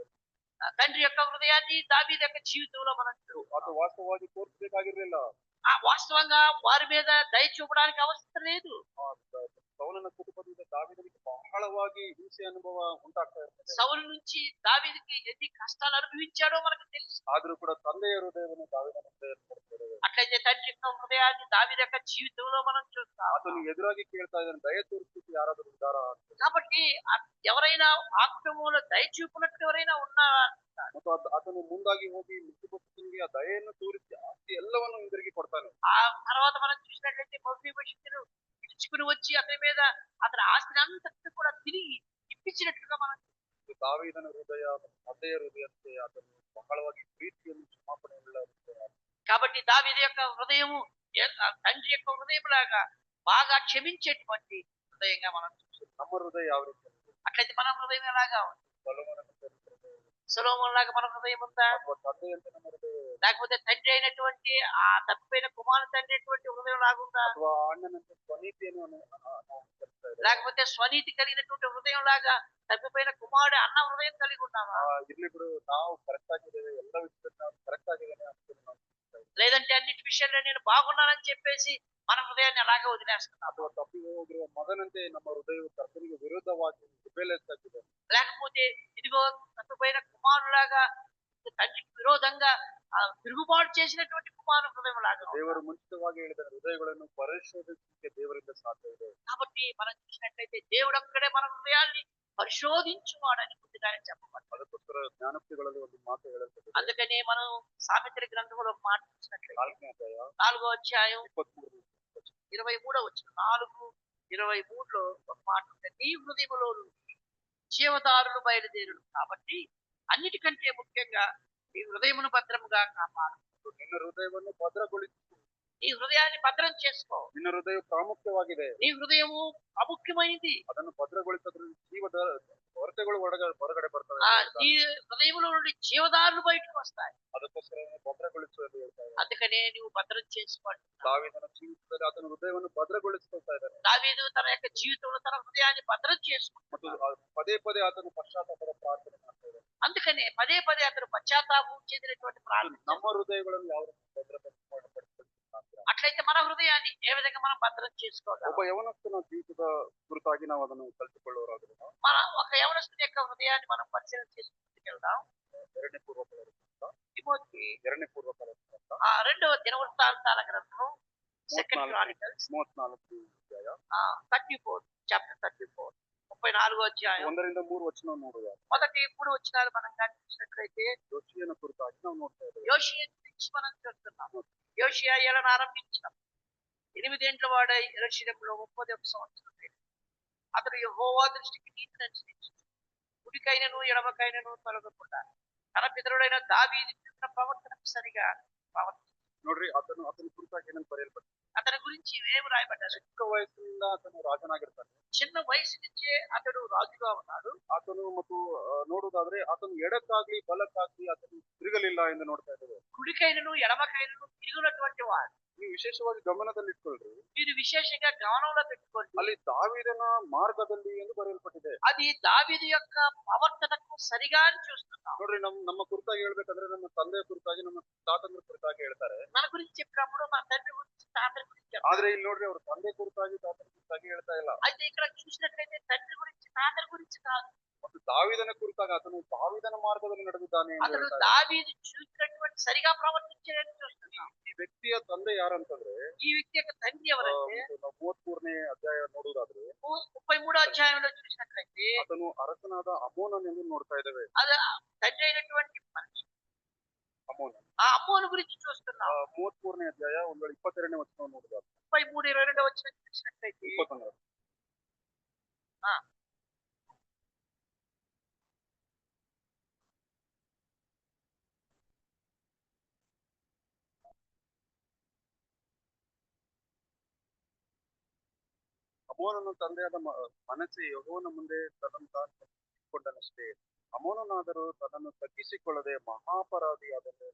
తండ్రి యొక్క హృదయాన్ని దావీదు యొక్క జీవితంలో మనం ಆತ ವಾಸ್ತವವಾಗಿ ತೋರಿಸಬೇಕಾಗಿರ್ಲಿಲ್ಲ. వాస్తవంగా వారి మీద దయ చూపడానికి అవసరం లేదు. ಸೌಲನ ಕುಟುಂಬದಿಂದ ದಾವೀದನಿಗೆ ಬಹಳವಾಗಿ ಹಿಂಸೆ ಅನುಭವ ಉಂಟಾಗ್ತಾ ಇರ್ತದೆ. సౌలు నుంచి దావీదుకి ఎన్ని కష్టాలు అనుభవించాడో మనకు తెలుసు. ಆದ್ರೂ ಕೂಡ ತಂದೆಯ ಹೃದಯವನ್ನು ದಾವೀದನ ಹೃದಯದಲ್ಲಿ ಕೊಡ್ತಾರೆ. అట్లయితే తండ్రి యొక్క హృదయాన్ని దావీదు యొక్క జీవితంలో మనం చూస్తాం. ಆತನು ಎದುರಾಗಿ ಕೇಳ್ತಾ ಇದ್ದಾನೆ, ದಯ ತೋರಿಸಲಿಕ್ಕೆ ಯಾರಾದರೂ ಇದ್ದಾರಾ ಅಂತ. కాబట్టి ఎవరైనా ఆ కుటుంబంలో దయ చూపినట్టు ఎవరైనా ఉన్నారా? ಮತ್ತು ಆತನು ಮುಂದಾಗಿ ಹೋಗಿ ಮಿಕ್ಕಿಪುತ್ರನಿಗೆ ಆ ದಯೆಯನ್ನು ತೋರಿಸಿ ಆಸ್ತಿ ಎಲ್ಲವನ್ನು ಹಿಂದಿರುಗಿ ಕೊಡ್ತಾನೆ. ఆ తర్వాత మనం చూసినట్లయితే మోసపోయిన పిలుచుకుని వచ్చి అతని మీద అతని ఆస్తిని అంతటి కూడా తిరిగి ఇప్పించినట్లుగా మనం ದಾವೀದನ ಹೃದಯ ತಂದೆಯ ಹೃದಯಕ್ಕೆ ಆತನು ಬಹಳವಾಗಿ ಪ್ರೀತಿಯನ್ನು ಕ್ಷಮಾಪಣೆ ಉಳ್ಳ ಹೃದಯ. కాబట్టి దావీదు యొక్క హృదయము తండ్రి యొక్క హృదయం లాగా బాగా క్షమించేటువంటి హృదయంగా మనం చూస్తున్నాం. ನಮ್ಮ ಹೃದಯ ಯಾವ ರೀತಿ ಇದೆ? అట్లయితే మన హృదయం ఎలాగా ఉంది? సొలొమోననంత హృదಯ సొలొమోను లాగా మన హృదయం ఉందా? ಅಥವಾ ತಂದೆಯಂತೆ ನಮ್ಮ ಹೃದಯ ಇದೆ? లేకపోతే తండ్రి అయినటువంటి ఆ తప్పిపోయిన కుమారుని తండ్రి అయినటువంటి హృదయం లాగుందా? ಅಥವಾ ಅಣ್ಣನಂತೆ ಸ್ವನೀತಿಯನ್ನು ನಾವು ಕಲಿಸ್ತಾ ಇದ್ದೇವೆ? లేకపోతే స్వనీతి కలిగినటువంటి హృదయం లాగా తప్పిపోయిన కుమారుడు అన్న హృదయం కలిగి ఉన్నామా? ಇರ್ಲಿ ಬಿಡು, ನಾವು ಕರೆಕ್ಟ್ ಆಗಿದ್ದೇವೆ, ಎಲ್ಲ ವಿಷಯದಲ್ಲಿ ನಾವು ಕರೆಕ್ಟ್ ಆಗಿದ್ದೇನೆ ಅನ್ಕೊಂಡು ನಾವು ಕಲಿಸ್ತಾ ಇದ್ದೇವೆ. లేదంటే అన్నిటి విషయాల్లో నేను బాగున్నానని చెప్పేసి మన హృదయాన్ని అలాగే వదిలేస్తున్నాం. ಅಥವಾ ತಪ್ಪಿ ಹೋಗಿರುವ ಮಗನಂತೆ ನಮ್ಮ ಹೃದಯವು ಕರ್ತನಿಗೆ ವಿರುದ್ಧವಾಗಿ ರಿಬೆಲಿಯಸ್ ಆಗಿದೆ. లేకపోతే ఇదిగో తప్పిపోయిన కుమారులాగా తండ్రికి విరోధంగా తిరుగుబాటు చేసినటువంటి కుమారు హృదయం లాగా ఉంది. ದೇವರು ಮುಂಚಿತವಾಗಿ ಹೇಳಿದ ಹೃದಯಗಳನ್ನು ಪರಿಶೋಧಿಸಲಿಕ್ಕೆ ದೇವರಿಂದ ಸಾಧ್ಯ ಇದೆ. కాబట్టి మనం చూసినట్లయితే దేవుడు ఒక్కడే మన హృదయాన్ని పరిశోధించువాడని ముందుగానే చెప్పబడ్డాడు. ಅದಕ್ಕೋಸ್ಕರ ಜ್ಞಾನೋಕ್ತಿಗಳಲ್ಲಿ ಒಂದು ಮಾತು ಹೇಳಲ್ಪಟ್ಟಿದೆ. అందుకనే మనం సామెతల గ్రంథంలో ఒక మాట చూసినట్లయితే 4ನೇ ಅಧ್ಯಾಯ 4వ అధ్యాయం 23 23 వచ్చిన 4:23లో ఒక మాట ఉంది. నీ హృదయములో నుండి జీవదారులు బయలుదేరుడు కాబట్టి అన్నిటికంటే ముఖ్యంగా నీ హృదయమును భద్రముగా కాపాడు. ನಿನ್ನ ಹೃದಯವನ್ನು ಭದ್ರಗೊಳಿಸು. నీ హృదయాన్ని భద్రం చేసుకో. ನಿನ್ನ ಹೃದಯ ಪ್ರಾಮುಖ್ಯವಾಗಿದೆ. నీ హృదయము ಪ್ರಾಮುಖ್ಯమైనది. ಅದನ್ನು ಭದ್ರಗೊಳಿಸಿದ್ರೆ ಜೀವದ ಹೊರತೆಗಳು ಹೊರಗಡೆ ಬರ್ತವೆ. నీ హృదయములో నుండి జీవదారులు బయటకు వస్తాయి. ಅದಕ್ಕೋಸ್ಕರ ಭದ್ರಗೊಳಿಸು ಎಂದು ಹೇಳ್ತಾ ಇದ್ದಾರೆ. అందుకనే నువ్వు భద్రం చేసుకోవాలి. ದಾವೀದನ ಜೀವಿತದಲ್ಲಿ ಆತನ ಹೃದಯವನ್ನು ಭದ್ರಗೊಳಿಸ್ಕೊಳ್ತಾ ಇದ್ದಾನೆ. దావీదు తన యొక్క జీవితంలో తన హృదయాన్ని భద్రం చేసుకుంటాడు. ಮತ್ತು ಪದೇ ಪದೇ ಆತನು ಪಶ್ಚಾತ್ತಾಪದ ಪ್ರಾರ್ಥನೆ ಮಾಡ್ತಾ ಇದ್ದಾನೆ. అందుకనే పదే పదే అతను పశ్చాత్తాపం చెందినటువంటి ప్రార్థన. ನಮ್ಮ ಹೃದಯಗಳನ್ನು ಯಾವ ರೀತಿ ಭದ್ರಪಡಿಸಿಕೊಳ್ಳಬೇಕು? అట్లయితే మన హృదయాన్ని ఏ విధంగా మనం భద్రం చేసుకోగలం? ಒಬ್ಬ ಯವನಸ್ಥನ ಜೀವಿತದ ಕುರಿತಾಗಿ ನಾವು ಅದನ್ನು ಕಲಿತುಕೊಳ್ಳುವರಾದ್ರೆ మన ఒక యవనస్తుని యొక్క హృదయాన్ని మనం పరిశీలన చేసుకుంటుకెళ్దాం. ಎರಡನೇ ಪೂರ್ವಕಾಲ తిమోతి 2ನೇ ಪೂರ್ವಕಾಲ 2వ దినవృత్తాంతాల గ్రంథం 2 Chronicles 34 ಅಧ್ಯಾಯ 34 చాప్టర్ 34 34వ అధ్యాయం 1-3 ವಚನ ನೋಡುವ. మొదటి 3 వచనాలు మనం గమనించినట్లయితే ಯೋಷಿಯನ ಕುರಿತಾಗಿ ನಾವು ನೋಡ್ತಾ ಇದ್ದೇವೆ. యోషియా గురించి మనం చూస్తున్నాము. యోషియా ఏలన ఆరంభించిన 8 ఏండ్ల వాడై యెరూషలేములో 31 సంవత్సరం అతడు యెహోవా దృష్టికి నీతిని అనుసరించి కుడికైనను ఎడమకైనను తొలగకుండా తన పితరుడైన దావీదు చేసిన ప్రవర్తనకు సరిగా ప్రవర్తించాడు. ನೋಡ್ರಿ, ಆತನ ಕುರಿತಾಗಿ ಏನಂತ ಬರೆಯಲ್ಪಟ್ಟಿದೆ? అతని గురించి ఏమి రాయబడ్డారు? ಚಿಕ್ಕ ವಯಸ್ಸಿನಿಂದ ಆತನು ರಾಜನಾಗಿರ್ತಾನೆ. చిన్న వయసు నుంచే అతడు రాజుగా ఉన్నాడు. ಆತನು ಮತ್ತು ನೋಡುವುದಾದ್ರೆ ಆತನು ಎಡಕ್ಕಾಗ್ಲಿ ಬಲಕ್ಕಾಗ್ಲಿ ಆತನು ತಿರುಗಲಿಲ್ಲ ಎಂದು ನೋಡ್ತಾ ಇದ್ದೇವೆ. కుడికైనను ఎడమకైనను తిరుగునటువంటి వాడు. ನೀವು ವಿಶೇಷವಾಗಿ ಗಮನದಲ್ಲಿಟ್ಕೊಳ್ರಿ, మీరు విశేషంగా గమనంలో పెట్టుకోండి. ಅಲ್ಲಿ ದಾವೀದನ ಮಾರ್ಗದಲ್ಲಿ ಎಂದು ಬರೆಯಲ್ಪಟ್ಟಿದೆ. అది దావీదు యొక్క ప్రవర్తనకు సరిగా అని చూస్తున్నాం. ನೋಡ್ರಿ, ನಮ್ಮ ಕುರಿತಾಗಿ ಹೇಳ್ಬೇಕಂದ್ರೆ ನಮ್ಮ ತಂದೆಯ ಕುರಿತಾಗಿ, ನಮ್ಮ ತಾತಂದ್ರ ಕುರಿತಾಗಿ ಹೇಳ್ತಾರೆ. మన గురించి చెప్పినప్పుడు మన తండ్రి గురించి తాతని గురించి చెప్తారు. ಆದ್ರೆ ಇಲ್ಲಿ ನೋಡ್ರಿ, ಅವ್ರ ತಂದೆ ಕುರಿತಾಗಿ ತಾತನ ಕುರಿತಾಗಿ ಹೇಳ್ತಾ ಇಲ್ಲ. అయితే ఇక్కడ చూసినట్లయితే తండ్రి గురించి తాతని గురించి కాదు. ಮತ್ತು ದಾವೀದನ ಕುರಿತಾಗಿ ಆತನು ದಾವೀದನ ಮಾರ್ಗದಲ್ಲಿ ನಡೆದಿದ್ದಾನೆ ಎಂದು అతడు ಹೇಳ್ತಾ ಇದ್ದಾರೆ. దావీదు చూసినటువంటి సరిగా ప్రవర్తించాడని చూస్తున్నాం. ಈ ವ್ಯಕ್ತಿಯ ತಂದೆ ಯಾರಂತಂದ್ರೆ, ఈ వ్యక్తి యొక్క తండ్రి ఎవరంటే ನಾವು 33ನೇ ಅಧ್ಯಾಯ ನೋಡುವುದಾದ್ರೆ 33వ అధ్యాయంలో చూసినట్లయితే ಆತನು ಅರಸನಾದ ಅಮೋನನ್ ಎಂದು ನೋಡ್ತಾ ಇದ್ದೇವೆ. అది తండ్రి అయినటువంటి మనిషి ಅಮೋನ ఆ అమ్మోను గురించి చూస్తున్నాం. 33ನೇ ಅಧ್ಯಾಯ 22ನೇ ವಚನ ನೋಡುವುದಾದ್ರೆ 33:22 వచ్చిన చూసినట్లయితే 21 ಅಮೋನನ ತಂದೆಯಾದ ಮನಸ್ಸೆ ಯೆಹೋವನ ಮುಂದೆ ತನ್ನನ್ನು ತಾನು ತಗ್ಗಿಸಿಕೊಂಡನಷ್ಟೇ. ಅಮೋನನಾದರೂ ತನ್ನನ್ನು ತಗ್ಗಿಸಿಕೊಳ್ಳದೆ ಮಹಾಪರಾಧಿಯಾದನು.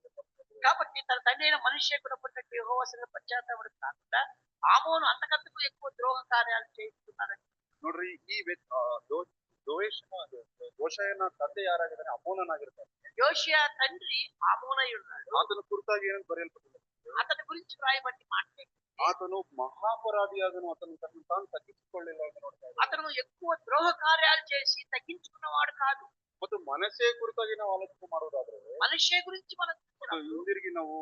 కాబట్టి తన తండ్రి అయిన మనిషి కూడా పుట్టినట్టు యెహోవా సన్నిధిలో పశ్చాత్తాపం కాకుండా ఆమోను అంతకంతకు ఎక్కువ ద్రోహ కార్యాలు చేస్తున్నాడని. ನೋಡ್ರಿ, ಈ ದೋಷಯನ ತಂದೆ ಯಾರಾಗಿದ್ದಾನೆ? ಅಮೋನನಾಗಿರ್ತಾನೆ. యోషియా తండ్రి ఆమోనై ఉన్నాడు. ಆತನ ಕುರಿತಾಗಿ ಏನಂತ ಬರೆಯಲ್ಪಟ್ಟಿದೆ? అతని గురించి రాయబట్టి మాట్లాడి ಆತನು ಮಹಾಪರಾಧಿಯಾದನು, ಆತನು ತನ್ನನ್ನು ತಾನು ತಗ್ಗಿಸಿಕೊಳ್ಳಿಲ್ಲ ಎಂದು ನೋಡ್ತಾ ಇದ್ದಾನೆ. అతను ఎక్కువ ద్రోహ కార్యాలు చేసి తగ్గించుకున్నవాడు కాదు. ಮತ್ತು ಮನಸ್ಸೇ ಕುರಿತಾಗಿ ನಾವು ಆಲೋಚನೆ ಮಾಡುವುದಾದ್ರೆ మనిషి గురించి మనం ಹಿಂದಿರುಗಿ ನಾವು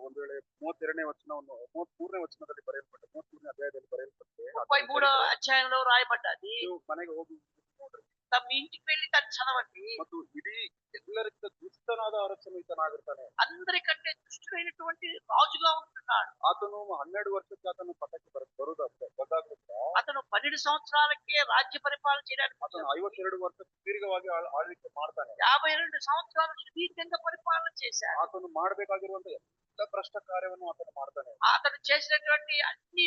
ಒಂದು ವೇಳೆ 32ನೇ ವಚನವನ್ನು 33ನೇ ವಚನದಲ್ಲಿ ಬರೆಯಲ್ಪಟ್ಟೆ, 33ನೇ ಅಧ್ಯಾಯದಲ್ಲಿ ಬರೆಯಲ್ಪಟ್ಟೆ 33వ అధ్యాయంలో రాయబడ్డది. ನೀವು ಮನೆಗೆ ಹೋಗಿ ನೋಡ್ರಿ, మీ ఇంటికి వెళ్ళి దాన్ని చదవండి. ಮತ್ತು ಇಡೀ ಎಲ್ಲರಿಗಿಂತ ದುಷ್ಟನಾದ ಅರಸನು ಈತನಾಗಿರ್ತಾನೆ. అందరికంటే దుష్టుడైనటువంటి రాజుగా ఉంటున్నాడు. ಆತನು 12 ವರ್ಷಕ್ಕೆ ಆತನು ಪಟ್ಟಕ್ಕೆ ಬಂದಾಗ್ಲಿಲ್ಲ. అతను 12 సంవత్సరాలకే రాజ్య పరిపాలన చేయడానికి ಆತನು 52 ವರ್ಷ ದೀರ್ಘವಾಗಿ ಆಳ್ವಿಕೆ ಮಾಡ್ತಾನೆ. 52 సంవత్సరాలు సుదీర్ఘంగా పరిపాలన చేశాడు. ಆತನು ಮಾಡಬೇಕಾಗಿರುವಂತ ಎಲ್ಲ ಭ್ರಷ್ಟ ಕಾರ್ಯವನ್ನು ಆತನು ಮಾಡ್ತಾನೆ. అతను చేసినటువంటి అన్ని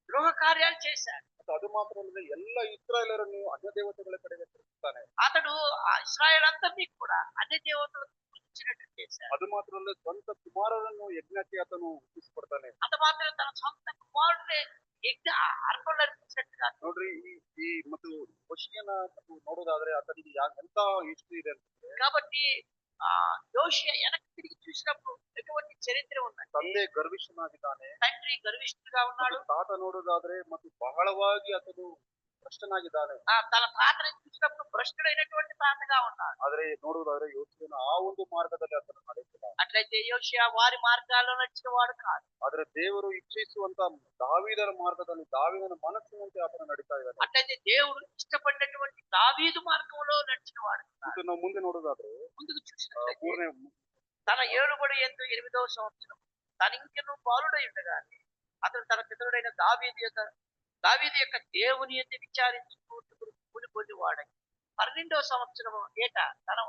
ద్రోహ కార్యాలు చేశాడు. ಮತ್ತು ಅದು ಮಾತ್ರವಲ್ಲದೆ ಎಲ್ಲ ಇಸ್ರಾಯೇಲರನ್ನು ಅನ್ಯ ದೇವತೆಗಳ ಕಡೆಗೆ ತಿರುಗಿಸ್ತಾನೆ. అతడు ఆ ఇశ్రాయేల్ అందరినీ కూడా అన్ని దేవతలకు పూజించినట్టు చేశాడు. ಅದು ಮಾತ್ರವಲ್ಲದೆ ಸ್ವಂತ ಕುಮಾರರನ್ನು ಯಜ್ಞಕ್ಕೆ ಆತನು ಒಪ್ಪಿಸಿಕೊಡ್ತಾನೆ. అంత మాత్రం తన సొంత కుమారుడే యజ్ఞ అర్పణలు అర్పించినట్టుగా ನೋಡ್ರಿ ಈ ಮತ್ತು ಹೊಷಿಯನ ಮತ್ತು ನೋಡೋದಾದ್ರೆ ಆತನಿಗೆ ಎಂತ ಹಿಸ್ಟ್ರಿ ಇದೆ ಅಂತಂದ್ರೆ, కాబట్టి ఆ యోషియా వెనక్కి తిరిగి చూసినప్పుడు ఎటువంటి చరిత్ర ఉన్నది. ತಂದೆ ಗರ್ವಿಷ್ಠನಾಗಿದ್ದಾನೆ. తండ్రి గర్విష్ఠుడుగా ఉన్నాడు. ಮತ್ತು ತಾತ ನೋಡೋದಾದ್ರೆ ಮತ್ತು ಬಹಳವಾಗಿ ಆತನು ಭ್ರಷ್ಟನಾಗಿದ್ದಾನೆ. తన తాతని చూసినప్పుడు భ్రష్టుడైనటువంటి తాతగా ఉన్నాడు. ಆದ್ರೆ ನೋಡುವುದಾದ್ರೆ ಯೋಚನೆ ಆ ಒಂದು ಮಾರ್ಗದಲ್ಲಿ ಆತನು ನಡೆಯುತ್ತಿಲ್ಲ. అట్లయితే యోషియా వారి మార్గాల్లో నడిచిన వాడు కాదు. ಆದ್ರೆ ದೇವರು ಇಚ್ಛಿಸುವಂತ ದಾವೀದರ ಮಾರ್ಗದಲ್ಲಿ ದಾವೀದನ ಮನಸ್ಸಿನಂತೆ ಆತನು ನಡೀತಾ ಇದ್ದಾನೆ. అట్లయితే దేవుడు ఇష్టపడినటువంటి దావీదు మార్గంలో నడిచిన వాడు. ಮತ್ತು ನಾವು ಮುಂದೆ ನೋಡೋದಾದ್ರೆ ముందుకు చూసినట్లయితే ಮೂರನೇ తన ఏలుబడి ఎందు 8వ సంవత్సరం తన ఇంకెను బాలుడై ఉండగానే అతను తన పితరుడైన దావీదు యొక్క దేవుని ఎందు విచారించుకుంటూ కూలిపోయేవాడై 12వ సంవత్సరము ఏట తన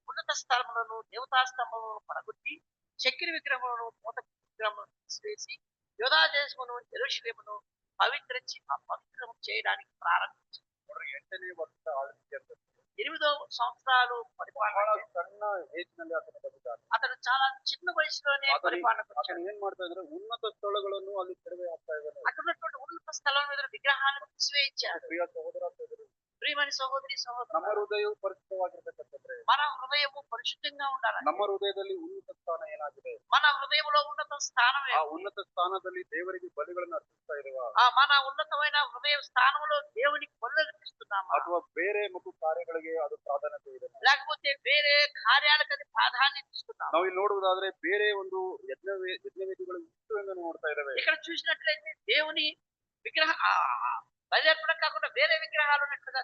ఉన్నత స్థలములను దేవతా స్తంభములను పడగొట్టి చక్కెర విగ్రహములను మూత విగ్రహములను తీసివేసి యోధా దేశమును యెరూషలేమును పవిత్రం చేయడానికి ప్రారంభించాడు. ನೋಡ್ರಿ 8ನೇ ವರ್ಷ ಆಳ್ವಿಕೆ ಅಂತ 8వ సంవత్సరాలు ಬಹಳ పరిపాలన ಸಣ್ಣ ಏಜ್ ನಲ್ಲಿ ಆತನು ಬಂದಿದ್ದಾನೆ. అతను చాలా చిన్న వయసులోనే పరిపాలన ಆತನು ಏನ್ ಮಾಡ್ತಾ ಇದ್ರೆ ಉನ್ನತ ಸ್ಥಳಗಳನ್ನು ಅಲ್ಲಿ ಕಡಿಮೆ ಆಗ್ತಾ ಇದ್ದಾನೆ. అక్కడ ఉన్నటువంటి ఉన్నత స్థలం మీద విగ్రహాలను తీసివేయించాడు. ಪ್ರಿಯ ಸಹೋದರ ಸಹೋದರಿ, ప్రియమైన సహోదరి ನಮ್ಮ సహోదరు, ಹೃದಯವು ಪರಿಶುದ್ಧವಾಗಿರ್ಬೇಕಂತಂದ್ರೆ మన హృదయము పరిశుద్ధంగా ఉండాలి. ನಮ್ಮ ಹೃದಯದಲ್ಲಿ ಉನ್ನತ ಸ್ಥಾನ ಏನಾಗಿದೆ, మన హృదయంలో ఉన్నత స్థానం ಆ ಉನ್ನತ ಸ್ಥಾನದಲ್ಲಿ ದೇವರಿಗೆ ಬಲಿಗಳನ್ನು ಅರ್ಪಿಸ್ತಾ ಇರುವ మన ఉన్నతమైన హృదయ స్థానంలో దేవునికి బలులర్పిస్తున్నామా, ಅಥವಾ ಬೇರೆ ಮತ್ತು ಕಾರ್ಯಗಳಿಗೆ ಅದು ಪ್ರಾಧಾನ್ಯತೆ ಇದೆ. లేకపోతే వేరే కార్యాలకు అది ప్రాధాన్యత ఇస్తున్నామా? ನಾವು ಇಲ್ಲಿ ನೋಡುವುದಾದ್ರೆ ಬೇರೆ ಒಂದು ಯಜ್ಞವೇದಿಗಳು ಇಷ್ಟು ಎಂದು ನೋಡ್ತಾ ಇದ್ದೇವೆ. ఇక్కడ చూసినట్లయితే దేవుని విగ్రహ బలిర్పణ కాకుండా వేరే విగ్రహాలు ఉన్నట్లుగా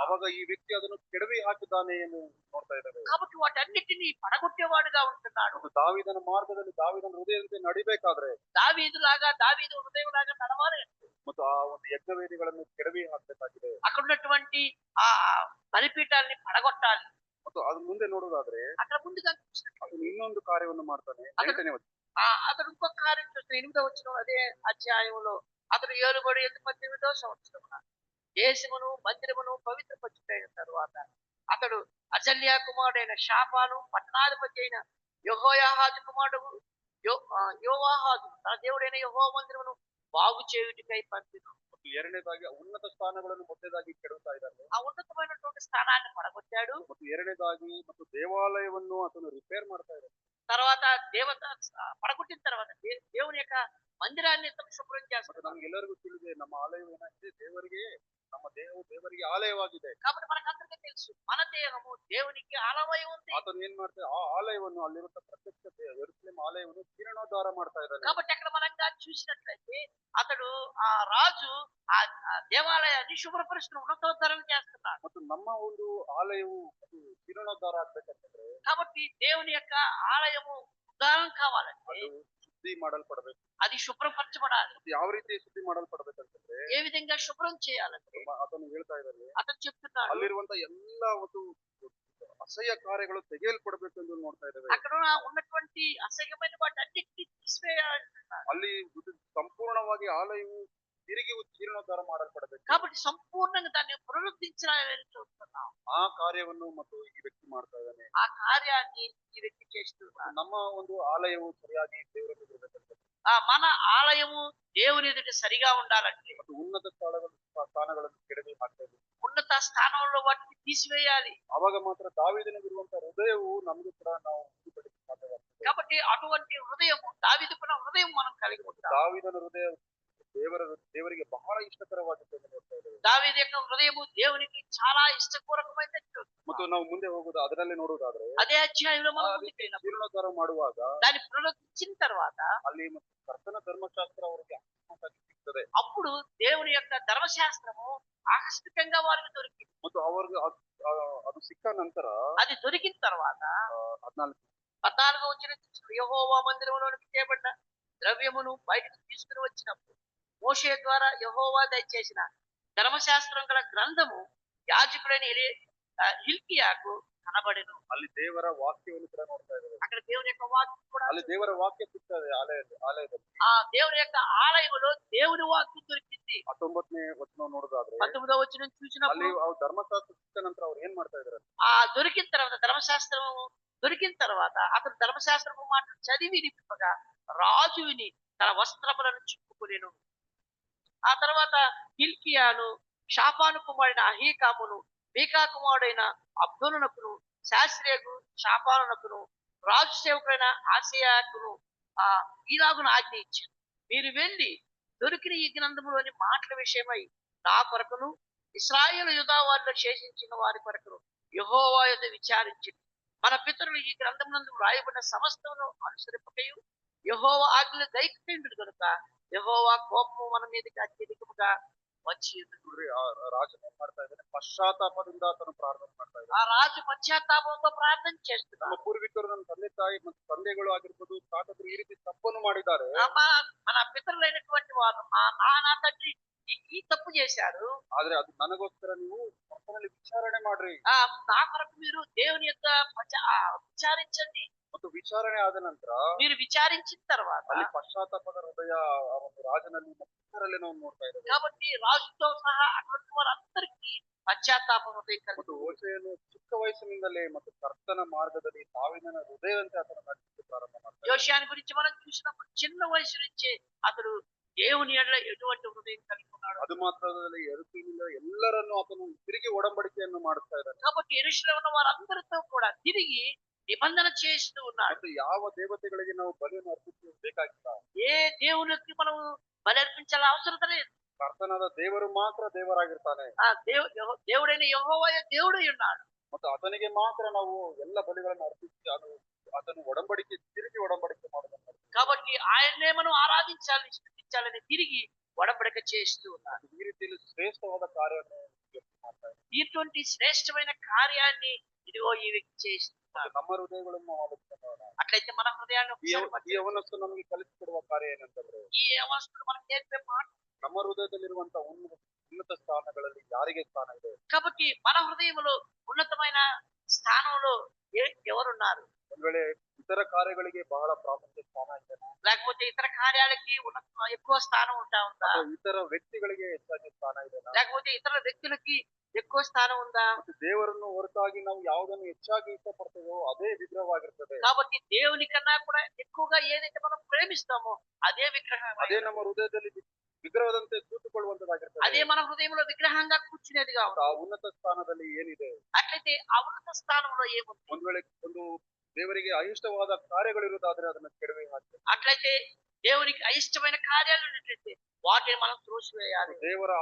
ಅವಾಗ ಈ ವ್ಯಕ್ತಿ ಅದನ್ನು ಕೆಡವಿ ಹಾಕಿದ್ದಾನೆ ಎಂದು ನೋಡ್ತಾ ಇದ್ದೇವೆ. కాబట్టి వాటన్నిటినీ పడగొట్టేవాడుగా ఉంటున్నాడు. ಮತ್ತು ದಾವೀದನ ಮಾರ್ಗದಲ್ಲಿ ದಾವೀದನ ಹೃದಯದಂತೆ ನಡಿಬೇಕಾದ್ರೆ దావీదు హృదయంలాగా నడవాలి. ಮತ್ತು ಆ ಒಂದು ಯಜ್ಞವೇದಿಗಳನ್ನು ಕೆಡವಿ ಹಾಕಬೇಕಾಗಿದೆ. అక్కడ ఉన్నటువంటి ఆ బలిపీఠాలని పడగొట్టాలి. ಮತ್ತು ಅದು ಮುಂದೆ ನೋಡುವುದಾದ್ರೆ అక్కడ ముందుగా చూసినట్లయితే ಅವನು ಇನ್ನೊಂದು ಕಾರ್ಯವನ್ನು ಮಾಡ್ತಾನೆ. 8ನೇ ವಚನ. అతడు ఇంకొక కార్యం చూస్తే 8వ వచనం అదే అధ్యాయంలో అతడు ఏలుబడి 18వ సంవత్సరమున దేశమును మందిరమును పవిత్రపరచుటైన తరువాత అతడు అజల్యా కుమారుడైన షాపాను పట్టణాధిపతి అయిన యెహోయాహాజు కుమారుడు యోవాహాజు తన దేవుడైన యెహోవా మందిరమును బాగు చేయుటకై పంపిను. ಮತ್ತು ಎರಡನೇದಾಗಿ ಉನ್ನತ ಸ್ಥಾನಗಳನ್ನು ಮೊದಲೇದಾಗಿ ಕೆಡವುತ್ತಾ ಇದ್ದಾನೆ. ఆ ఉన్నతమైనటువంటి స్థానాన్ని పడగొట్టాడు. ಮತ್ತು ಎರಡನೇದಾಗಿ ಮತ್ತು ದೇವಾಲಯವನ್ನು ಆತನು ರಿಪೇರ್ ಮಾಡ್ತಾ ಇದ್ದಾನೆ. తర్వాత పడగొట్టిన తర్వాత దేవుని యొక్క మందిరాన్ని శుభ్రం ಮತ್ತೆ చేస్తాడు. ನಮ್ಗೆಲ್ಲರಿಗೂ ತಿಳಿದಿದೆ, ನಮ್ಮ ಆಲಯ ಏನಾಗಿದೆ, ನಮ್ಮ ದೇಹವು ದೇವರಿಗೆ ಆಲಯವಾಗಿದೆ. కాబట్టి మనకందరికీ తెలుసు మన దేహము దేవునికి ఆలయం ఉంది. ಆತನು ಏನ್ ಮಾಡ್ತಾರೆ, ಆ ಆಲಯವನ್ನು ಅಲ್ಲಿರುವಂತ ಪ್ರತ್ಯಕ್ಷ ಯೆರೂಸಲೇಮ್ ಆಲಯವನ್ನು ಜೀರ್ಣೋದ್ಧಾರ ಮಾಡ್ತಾ ಇದ್ದಾನೆ. కాబట్టి అక్కడ మనంగా చూసినట్లయితే అతడు ఆ రాజు ఆ దేవాలయాన్ని శుభ్రపరుచుకుని ఉన్నతోద్ధరణ చేస్తున్నాడు. ಮತ್ತು ನಮ್ಮ ಒಂದು ಆಲಯವು ಅದು ಜೀರ್ಣೋದ್ಧಾರ ಆಗ್ಬೇಕಂತಂದ್ರೆ కాబట్టి దేవుని యొక్క ఆలయము ఉద్ధారం కావాలంటే ಅದು ಶುದ್ಧಿ ಮಾಡಲ್ಪಡಬೇಕು. అది శుభ్రపరచబడాలి. ಯಾವ ರೀತಿ ಶುದ್ಧಿ ಮಾಡಲ್ಪಡ್ಬೇಕಂತಂದ್ರೆ ఏ విధంగా శుభ్రం చేయాలంటే ಆತನು ಹೇಳ್ತಾ ಇದ್ದಾನೆ, అతను చెప్తున్నాడు ಅಲ್ಲಿರುವಂತ ಎಲ್ಲ ಒಂದು ಅಸಹ್ಯ ಕಾರ್ಯಗಳು ತೆಗೆಯಲ್ಪಡಬೇಕು ಎಂದು ನೋಡ್ತಾ ಇದ್ದೇವೆ. అక్కడ ఉన్నటువంటి అసహ్యమైన వాటి అన్నిటినీ తీసివేయాలంటున్నాడు. ಅಲ್ಲಿ ಸಂಪೂರ್ಣವಾಗಿ ಆಲಯವು తిరిగి ಜೀರ್ಣೋದ್ಧಾರ ಮಾಡಲ್ಪಡಬೇಕು. కాబట్టి సంపూర్ణంగా దాన్ని పునరుద్ధరించాలని చూస్తున్నాం. ಆ ಕಾರ್ಯವನ್ನು ಮತ್ತು ಈ ವ್ಯಕ್ತಿ ಮಾಡ್ತಾ ಇದ್ದಾನೆ. ఆ కార్యాన్ని ఈ వ్యక్తి చేస్తున్నాడు. ನಮ್ಮ ಒಂದು ಆಲಯವು ಸರಿಯಾಗಿ ದೇವರಲ್ಲಿ ಇರಬೇಕಂತ మన ఆలయము దేవుని ఎదుట సరిగా ఉండాలంటే ಮತ್ತು ಉನ್ನತ ಸ್ಥಾನಗಳನ್ನು ಕೆಡವಿ ಹಾಕ್ತಾ ಇದ್ದೀವಿ. ఉన్నత స్థానంలో వాటిని తీసివేయాలి. ಅವಾಗ ಮಾತ್ರ ದಾವೀದನಿಗಿರುವಂತ ಹೃದಯವು ನಮಗೂ ಕೂಡ ನಾವು ಮುಂದುವರಿಕೆ ಸಾಧ್ಯವಾಗ್ತದೆ. కాబట్టి అటువంటి హృదయము దావీదుకున్న హృదయం మనం కలిగి ఉంటాం. ದಾವೀದನ ಹೃದಯ ದೇವರಿಗೆ ಬಹಳ ಇಷ್ಟಕರವಾಗಿತ್ತು ಎಂದು ನೋಡ್ತಾ ಇದ್ದೇವೆ. దావీదు యొక్క హృదయము దేవునికి చాలా ఇష్టపూర్వకమైనది. ಮತ್ತು ನಾವು ಮುಂದೆ ಹೋಗುದು ಅದರಲ್ಲಿ ನೋಡುವುದಾದ್ರೆ అదే అధ్యాయంలో మనం ముందుకు వెళ్ళినప్పుడు ಜೀರ್ಣೋದ್ಧಾರ ಮಾಡುವಾಗ దాన్ని పునరుద్ధరించిన తర్వాత ಅಲ್ಲಿ ಮತ್ತು ಕರ್ತನ ಧರ್ಮಶಾಸ್ತ್ರ ಅವರಿಗೆ ಅಕಸ್ಮಾತ್ತಾಗಿ ಸಿಗ್ತದೆ. అప్పుడు దేవుని యొక్క ధర్మశాస్త్రము ఆకస్మికంగా వారికి దొరికింది. ಮತ್ತು ಅವ್ರಿಗೆ ಅದು ಸಿಕ್ಕ ನಂತರ అది దొరికిన తర్వాత 14 వచ్చిన యెహోవా మందిరంలోనికి చేయబడ్డ ద్రవ్యమును బయటకు తీసుకుని వచ్చినప్పుడు మోషే ద్వారా యెహోవా దయచేసిన ధర్మశాస్త్రం గల గ్రంథము యాజకుడైన హిల్కియాకు కనబడెను. ಅಲ್ಲಿ ದೇವರ ವಾಕ್ಯವನ್ನು ಕೂಡ ನೋಡ್ತಾ ಇದ್ದೇವೆ. అక్కడ దేవుని యొక్క వాక్యం కూడా ಅಲ್ಲಿ ದೇವರ ವಾಕ್ಯ ಸಿಗ್ತದೆ ಆಲಯದಲ್ಲಿ. ఆ దేవుని యొక్క ఆలయంలో దేవుని వాక్యం దొరికింది. 19ನೇ ವಚನ ನೋಡೋದಾದ್ರೆ 19వ వచనం ಅಲ್ಲಿ చూసినప్పుడు ಅವ್ರು ಧರ್ಮಶಾಸ್ತ್ರ ಸಿಕ್ಕ ನಂತರ ಅವ್ರು ಏನ್ ಮಾಡ್ತಾ ಇದಾರೆ? ఆ దొరికిన తర్వాత ధర్మశాస్త్రం దొరికిన తర్వాత అతను ధర్మశాస్త్రపు మాటలు చదివి వినిపింపగా రాజు విని తన వస్త్రములను చుట్టుకునేను. ఆ తర్వాత హిల్కియాను, షాపాను కుమారుడైన అహీకామును, మీకా కుమారుడైన అబ్దోనునకును, శాస్త్రియకు షాపానునకును, రాజు సేవకుడైన ఆసియాకును ఈలాగున ఆజ్ఞ ఇచ్చాను. మీరు వెళ్ళి దొరికిన ఈ గ్రంథములోని మాటల విషయమై నా కొరకును ఇశ్రాయేలు యూదా వారిలో శేషించిన వారి కొరకును యెహోవా యొద్ద విచారించింది. మన పితరులు ఈ గ్రంథమునందు వ్రాయబడిన సమస్తమును అనుసరింపకయు యెహోవా ఆజ్ఞలు గైకొనుట కనుక యెహోవా కోపము మన మీదకి అత్యధికముగా వచ్చి ఉన్నది. ನೋಡ್ರಿ, ಆ ರಾಜನ ಏನ್ ಮಾಡ್ತಾ ಇದ್ದಾನೆ? ಪಶ್ಚಾತ್ತಾಪದಿಂದ ಆತನು ಪ್ರಾರ್ಥನೆ ಮಾಡ್ತಾ ಇದ್ದಾನೆ. ఆ రాజు పశ్చాత్తాపంతో ప్రార్థన ನಮ್ಮ చేస్తున్నాడు. ಪೂರ್ವಿಕರು, ನನ್ನ ತಂದೆ ತಾಯಿ ಮತ್ತು ತಂದೆಗಳು ಆಗಿರ್ಬೋದು, ತಾತಂದ್ರು ಈ ರೀತಿ ತಪ್ಪನ್ನು ಮಾಡಿದ್ದಾರೆ. మన పితరులైనటువంటి వారు మా నాన్న తండ్రి ఈ తప్పు చేశారు. ಆದ್ರೆ ಅದು ನನಗೋಸ್ಕರ ನೀವು ಪರ್ಸನಲಿ ವಿಚಾರಣೆ ಮಾಡ್ರಿ. నా కొరకు మీరు దేవుని యొక్క విచారించండి. ಮತ್ತು ವಿಚಾರಣೆ ಆದ ನಂತರ మీరు విచారించిన తర్వాత ಅಲ್ಲಿ ಪಶ್ಚಾತ್ತಾಪದ ಹೃದಯ ಆ ಒಂದು ರಾಜನಲ್ಲಿ ಮತ್ತು ಇತರಲ್ಲಿ ನಾವು ನೋಡ್ತಾ ಇದ್ದೇವೆ. కాబట్టి రాజుతో సహా అటువంటి వారందరికీ పశ్చాత్తాపం హృదయం ಮತ್ತು కలిగి ಓಶೆಯನ್ನು ಚಿಕ್ಕ ವಯಸ್ಸಿನಿಂದಲೇ ಮತ್ತು ಕರ್ತನ ಮಾರ್ಗದಲ್ಲಿ ಸಾವಿನ ಹೃದಯವಂತೆ ಆತನ ನಡೆಸಲು ಪ್ರಾರಂಭ ಮಾಡ್ತಾರೆ. యోషియాని గురించి మనం చూసినప్పుడు చిన్న వయసు నుంచే అతడు దేవుని ఎడల ఎటువంటి హృదయం కలిగి ఉన్నాడు. ಅದು ಮಾತ್ರದಲ್ಲಿ ಎರುಕಲಿನಿಂದ ಎಲ್ಲರನ್ನು ಆತನು ತಿರುಗಿ ಒಡಂಬಡಿಕೆಯನ್ನು ಮಾಡುತ್ತಾ ಇದ್ದಾನೆ. కాబట్టి యెరూషలేములో ఉన్న వారందరితో కూడా తిరిగి నిబంధన చేస్తూ ఉన్నాడు. ಮತ್ತು ಯಾವ ದೇವತೆಗಳಿಗೆ ನಾವು ಬಲಿಯನ್ನು ಅರ್ಪಿಸಬೇಕಾಗಿಲ್ಲ. ఏ దేవునికి మనం బలి అర్పించాల అవసరం లేదు. ಕರ್ತನಾದ ದೇವರು ಮಾತ್ರ ದೇವರಾಗಿರ್ತಾನೆ. దేవుడైన యెహోవాయే దేవుడై ఉన్నాడు. ಮತ್ತು ಆತನಿಗೆ ಮಾತ್ರ ನಾವು ಎಲ್ಲ ಬಲಿಗಳನ್ನು ಅರ್ಪಿಸಿ ಆತನು ಒಡಂಬಡಿಕೆ ತಿರುಗಿ ಒಡಂಬಡಿಕೆ ಮಾಡೋದನ್ನ కాబట్టి ఆయన్నే మనం ఆరాధించాలి, స్తుతించాలని తిరిగి ఒడంబడిక చేస్తూ ఉన్నారు. ಈ ರೀತಿಯಲ್ಲಿ ಶ್ರೇಷ್ಠವಾದ ಕಾರ್ಯವನ್ನು ಮಾಡ್ತಾ ಇದ್ದಾನೆ. ఇటువంటి శ్రేష్టమైన కార్యాన్ని ఇదిగో ఈ వ్యక్తి చేస్తున్నారు. ನಮ್ಮ ಹೃದಯಗಳನ್ನು ಆಲೋಚನೆ ಮಾಡೋಣ. అట్లయితే మన హృదయాన్ని ಈ ಯವನಸ್ಸು ನಮಗೆ ಕಲಿಸಿಕೊಡುವ ಕಾರ್ಯ ಏನಂತಂದ್ರೆ, ఈ అవస్థలు మనకు నేర్పే మాట. ನಮ್ಮ ಹೃದಯದಲ್ಲಿರುವಂತಹ ಉನ್ನತ ಸ್ಥಾನಗಳಲ್ಲಿ ಯಾರಿಗೆ ಸ್ಥಾನ ಇದೆ? కాబట్టి మన హృదయంలో ఉన్నతమైన స్థానంలో ఎవరున్నారు? ಒಂದ್ ವೇಳೆ ಇತರ ಕಾರ್ಯಗಳಿಗೆ ಬಹಳ ಪ್ರಾಮುಖ್ಯ ಸ್ಥಾನ ಇದೆ, లేకపోతే ఇతర కార్యాలకి ఎక్కువ స్థానం ఉందా? ಇತರ ವ್ಯಕ್ತಿಗಳಿಗೆ ಹೆಚ್ಚಾಗಿ ಸ್ಥಾನ ಇದೆ, లేకపోతే ఇతర వ్యక్తులకి ఎక్కువ స్థానం ఉందా? ಮತ್ತು ದೇವರನ್ನು ಹೊರತಾಗಿ ನಾವು ಯಾವುದನ್ನು ಹೆಚ್ಚಾಗಿ ಇಷ್ಟಪಡ್ತೇವೋ ಅದೇ ವಿಗ್ರಹವಾಗಿರ್ತದೆ. కాబట్టి దేవుని కన్నా కూడా ఎక్కువగా ఏదైతే మనం ప్రేమిస్తామో అదే విగ్రహం. ಅದೇ ನಮ್ಮ ಹೃದಯದಲ್ಲಿ ವಿಗ್ರಹದಂತೆ ಕೂತುಕೊಳ್ಳುವಂತದ್ದಾಗಿರ್ತದೆ. అదే మన హృదయంలో విగ్రహంగా కూర్చునేదిగా ಆ ಉನ್ನತ ಸ್ಥಾನದಲ್ಲಿ ಏನಿದೆ? అట్లయితే ఆ ఉన్నత స్థానంలో ఏముంది? ಒಂದ್ ವೇಳೆ ಒಂದು ದೇವರಿಗೆ ಅಹಿಷ್ಟವಾದ ಕಾರ್ಯಗಳಿರುವುದಾದ್ರೆ ಅದನ್ನ ಕೆಡವಿ ಹಾಕಿ, అట్లయితే దేవునికి అయిష్టమైన కార్యాలు ఉన్నట్లయితే వాటిని మనం త్రోసివేయాలి. ದೇವರ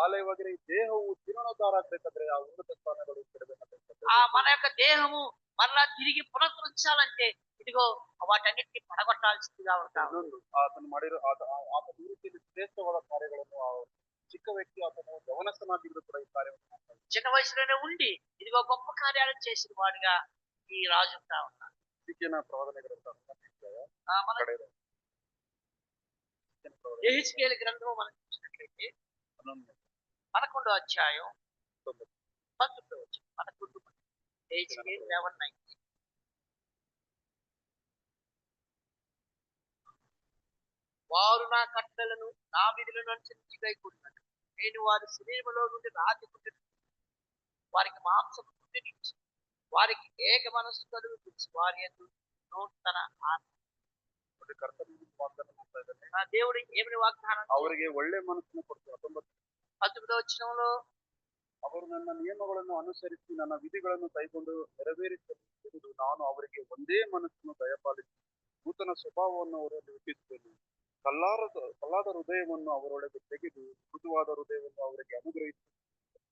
ಆಲಯವಾಗಿರೋ ಈ ದೇಹವು ಜೀರ್ಣೋದ್ಧಾರ ಆಗ್ಬೇಕಾದ್ರೆ ಆ ಉನ್ನತ ಸ್ಥಾನಗಳು ಕೆಡಬೇಕಾಗ್ತದೆ. మన యొక్క దేహము మరలా తిరిగి పునరుద్ధరించాలంటే ఇదిగో వాటన్నిటిని పడగొట్టాల్సిందిగా ఉంటాం. ಇನ್ನೊಂದು, ಆತನು ಮಾಡಿರೋ ಆತನ ಈ ರೀತಿಯಲ್ಲಿ ಶ್ರೇಷ್ಠವಾದ ಕಾರ್ಯಗಳನ್ನು ಚಿಕ್ಕ ವ್ಯಕ್ತಿ ಆತನು ಗಮನಸ್ಥನಾಗಿದ್ರು ಕೂಡ ಈ ಕಾರ್ಯವನ್ನು ಮಾಡ್ತಾನೆ. చిన్న వయసులోనే ఉండి ఇదిగో గొప్ప కార్యాలు చేసిన వాడిగా ఈ రాజు ఉంటా ఉన్నాడు. ಹಿಜ್ಕೀಯನ ಪ್ರವಾದನೆ ಗ್ರಂಥ మన యెహెజ్కేలు గ్రంథము మనం చూసినట్లయితే 11వ అధ్యాయం 19వ వచనం. 11 యెహెజ్కేలు 11:19. వారు నా కట్టలను నా విధులను అనుసరించి కైకొన్నారు. నేను వారి శరీరంలో నుండి రాతి పుట్టిన వారికి మాంసము పుట్టిన వారికి ఏక మనస్సు కలుగు తెలుసు. వారి యందు నూతన ఆత్మ. దేవుడు ఏమని వాగ్దానం? ಅವರಿಗೆ ಒಳ್ಳೆ ಮನಸ್ಸನ್ನು ಕೊಡ್ತಾರೆ. 19వ వచనంలో ಅವರು ನನ್ನ ನಿಯಮಗಳನ್ನು ಅನುಸರಿಸಿ ನನ್ನ ವಿಧಿಗಳನ್ನು ಕೈಗೊಂಡು ನೆರವೇರಿಸಲು ನಾನು ಅವರಿಗೆ ಒಂದೇ ಮನಸ್ಸನ್ನು ದಯಪಾಲಿಸಿ ನೂತನ ಸ್ವಭಾವವನ್ನು ಅವರಲ್ಲಿ ಹುಟ್ಟಿಸುತ್ತೇನೆ. ಕಲ್ಲಾದ ಹೃದಯವನ್ನು ಅವರೊಳಗೆ ತೆಗೆದು ಮೃದುವಾದ ಹೃದಯವನ್ನು ಅವರಿಗೆ ಅನುಗ್ರಹಿಸಿ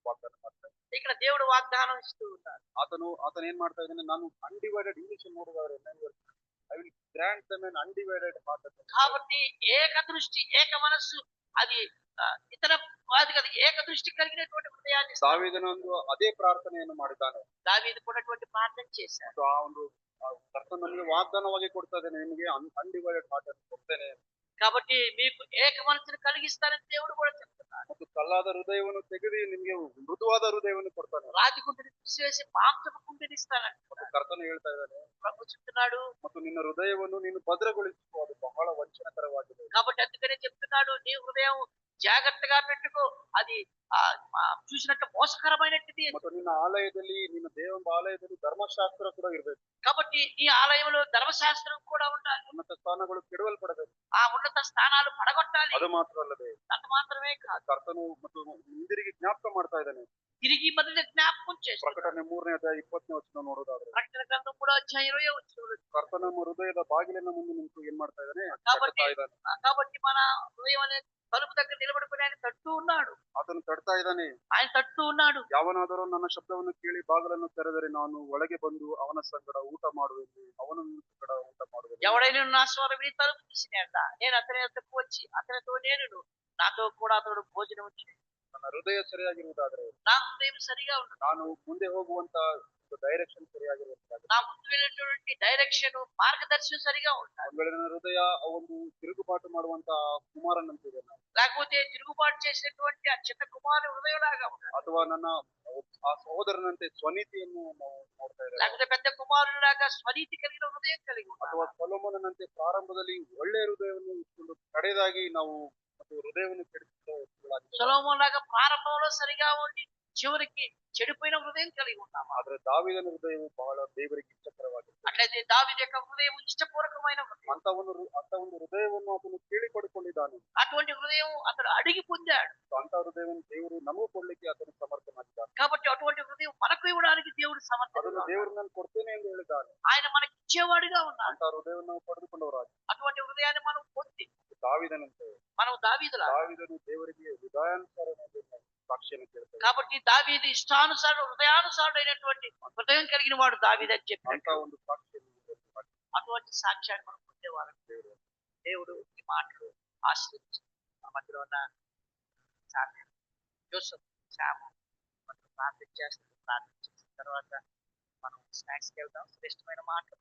ವಾಗ್ದಾನ ಮಾಡ್ತಾರೆ. ఇక్కడ దేవుడు వాగ్దానం ఇస్తూ ఉన్నాడు. ಆತನ ಏನ್ ಮಾಡ್ತಾ ಇದ್ದಾನೆ? ನಾನು ಅನ್ಡಿವೈಡೆಡ್ ಇಂಗ್ಲಿಷ್ ನೋಡಿದವರು I will grant them an undivided heart. కాబట్టి ఏక దృష్టి ఏక మనస్సు అది ఇతర వాది కదా, ఏక దృష్టి కలిగినటువంటి హృదయాన్ని దావీದನೊಂದು ಅದೇ ಪ್ರಾರ್ಥನೆಯನ್ನು ಮಾಡಿದ್ದಾನೆ. దావీదు కూడా ప్రార్థన చేశాడు. ಆ ಒಂದು ಕರ್ತನು ನನಗೆ ವಾಗ್ದಾನವಾಗಿ ಕೊಡ್ತಾ ಇದ್ದೇನೆ, ನಿಮಗೆ ಅನ್ಡಿವೈಡೆಡ್ ಹಾರ್ಟ್ ಅನ್ನು ಕೊಡ್ತೇನೆ. కాబట్టి మీకు ఏక మనసును కలిగిస్తానని దేవుడు కూడా చెప్తాడు. ఉన్నాడు. ಮತ್ತು ಕಲ್ಲಾದ ಹೃದಯವನ್ನು ತೆಗೆದು ನಿಮ್ಗೆ ಮೃದುವಾದ ಹೃದಯವನ್ನು ಕೊಡ್ತಾನೆ. రాతి గుండెని తీసివేసి మాంసపు గుండెని ಮತ್ತು ఇస్తానంటున్నాడు. ಕರ್ತನು ಹೇಳ್ತಾ ಇದ್ದಾನೆ, ప్రభు చెప్తున్నాడు. ಮತ್ತು ನಿನ್ನ ಹೃದಯವನ್ನು ನೀನು ಭದ್ರಗೊಳಿಸಿಕೋ, ಅದು ಬಹಳ ವಂಚನಕರವಾಗಿದೆ. కాబట్టి అందుకనే చెప్తున్నాడు, నీ హృదయం జాగ్రత్తగా పెట్టుకో, అది చూసినట్టు మోసకరమైనట్టుది. ಮತ್ತು ನಿನ್ನ ಆಲಯದಲ್ಲಿ, ನಿನ್ನ ದೇವರ ಆಲಯದಲ್ಲಿ ಧರ್ಮಶಾಸ್ತ್ರ ಕೂಡ ಇರಬೇಕು. కాబట్టి నీ ఆలయంలో ధర్మశాస్త్రం కూడా ఉండాలి. ಉನ್ನತ ಸ್ಥಾನಗಳು ಕೆಡವಲ್ಪಡಬೇಕು. ఆ ఉన్నత స్థానాలు పడగొట్టాలి. ಅದು ಮಾತ್ರ ಅಲ್ಲದೆ అంత మాత్రమే కాదు, ಕರ್ತನು ಮತ್ತು ಹಿಂದಿರುಗಿ ಜ್ಞಾಪಕ ಮಾಡ್ತಾ ಇದ್ದಾನೆ. తిరిగి మొదటి జ్ఞాపకం చేస్తున్నాడు. ಪ್ರಕಟಣೆ 3ನೇ ಅಧ್ಯಾಯ 20ನೇ ವಚನ ನೋಡೋದಾದ್ರೆ, ప్రకటన గ్రంథం 3వ అధ్యాయం 20వ వచనంలో, ಕರ್ತನ ನಮ್ಮ ಹೃದಯದ ಬಾಗಿಲಿನ ಮುಂದೆ ನಿಂತು ಏನ್ ಮಾಡ್ತಾ ಇದ್ದಾನೆ, కాబట్టి ತಟ್ತಾ ಇದ್ದಾನೆ. కాబట్టి మన హృదయం అనే తలుపు దగ్గర నిలబడుకుని ఆయన తట్టు ఉన్నాడు. ಆತನು ತಟ್ತಾ ಇದ್ದಾನೆ. ఆయన తట్టు ఉన్నాడు. ಯಾವನಾದರೂ ನನ್ನ ಶಬ್ದವನ್ನು ಕೇಳಿ ಬಾಗಿಲನ್ನು ತೆರೆದರೆ ನಾನು ಒಳಗೆ ಬಂದು ಅವನ ಸಂಗಡ ಊಟ ಮಾಡುವೆನು, ಅವನ ಸಂಗಡ ಊಟ ಮಾಡುವೆನು. ఎవడైనా నా స్వరం విని తలుపు తీసినాడ, నేను అతని వద్దకు వచ్చి అతనితో నేను నాతో కూడా అతడు భోజనం వచ్చి. ನನ್ನ ಹೃದಯ ಸರಿಯಾಗಿರುವುದಾದ್ರೆ, నా హృదయం సరిగా ఉన్నది. ನಾನು ಮುಂದೆ ಹೋಗುವಂತ ಡೈರೆಕ್ಷನ್ ಸರಿಯಾಗಿರುವುದಾದ್ರೆ, నా ముందు వెళ్ళేటువంటి డైరెక్షన్ మార్గదర్శనం సరిగా ఉండాలి. ಒಂದ್ ವೇಳೆ ನನ್ನ ಹೃದಯ ಆ ಒಂದು ತಿರುಗುಪಾಟು ಮಾಡುವಂತ ಕುಮಾರನಂತಿದೆ ನಾನು, లేకపోతే తిరుగుబాటు చేసినటువంటి ఆ చిన్న కుమారుని హృదయంలాగా ఉండాలి. ಅಥವಾ ನನ್ನ ಆ సహోదರనంತೆ ಸ್ವನೀತಿಯನ್ನು ನಾವು ನೋಡ್ತಾ ಇದ್ದೇವೆ, లేకపోతే పెద్ద కుమారులాగా స్వనీతి కలిగిన హృదయం కలిగి ಅಥವಾ ఉండాలి. ಸೊಲೊಮೋನನಂತೆ ಪ್ರಾರಂಭದಲ್ಲಿ ಒಳ್ಳೆಯ ಹೃದಯವನ್ನು ಇಟ್ಕೊಂಡು ಕಡೆದಾಗಿ ನಾವು ಮತ್ತು ಹೃದಯವನ್ನು ಕೆಡಿಸಿದ ವ್ಯಕ್ತಿಗಳಾಗಿದ್ದೇವೆ. సొలొమోను లాగా ప్రారంభంలో సరిగా ఉండి చివరికి చెడిపోయిన హృదయం కలిగి ఉన్నాము. ಆದ್ರೆ ದಾವೀದನ ಹೃದಯವು ಬಹಳ ದೇವರಿಗೆ ಇಷ್ಟಕರವಾಗಿದೆ. అట్లయితే దావీదు యొక్క హృదయం ఇష్టపూర్వకమైన హృదయం. ಅಂತ ಒಂದು ಹೃದಯವನ್ನು ಆತನು ಕೇಳಿ ಪಡ್ಕೊಂಡಿದ್ದಾನೆ. అటువంటి హృదయం అతడు అడిగి పొందాడు. ಅಂತ ಹೃದಯವನ್ನು ದೇವರು ನಮಗೂ ಕೊಡ್ಲಿಕ್ಕೆ ಆತನು ಸಮರ್ಥನಾಗಿದ್ದಾನೆ. కాబట్టి అటువంటి హృదయం మనకు ఇవ్వడానికి దేవుడు ಅದನ್ನು సమర్థుడు. ದೇವರು ನಾನು ಕೊಡ್ತೇನೆ ಎಂದು ಹೇಳಿದ್ದಾನೆ. ఆయన మనకి ఇచ్చేవాడుగా ఉన్నాడు. ಅಂತ ಹೃದಯವನ್ನು ನಾವು ಪಡೆದುಕೊಂಡವರಾಗಿ అటువంటి హృదయాన్ని మనం పొంది ದಾವೀದನಂತೆ మనం దావీదులా. ದಾವೀದನು ದೇವರಿಗೆ ಹೃದಯಾನುಸಾರವಾಗಿ ಸಾಕ್ಷಿಯನ್ನು ಕೇಳ್ತಾರೆ. కాబట్టి దావీదు ఇష్టానుసారం హృదయానుసారుడైనటువంటి హృదయం కలిగిన వాడు దావీదు అని ಅಂತ చెప్పాడు. ಒಂದು ಸಾಕ್ಷಿಯನ್ನು అటువంటి సాక్ష్యాన్ని మనం పొందేవారు. దేవుడు ఈ మాటలు ఆశ్రయించి మా మధ్యలో ఉన్న సామ్య, జోసఫ్, శ్యాము మనం ప్రార్థన చేస్తాం. ప్రార్థన చేసిన తర్వాత మనం స్నాక్స్కి వెళ్దాం. శ్రేష్టమైన మాటలు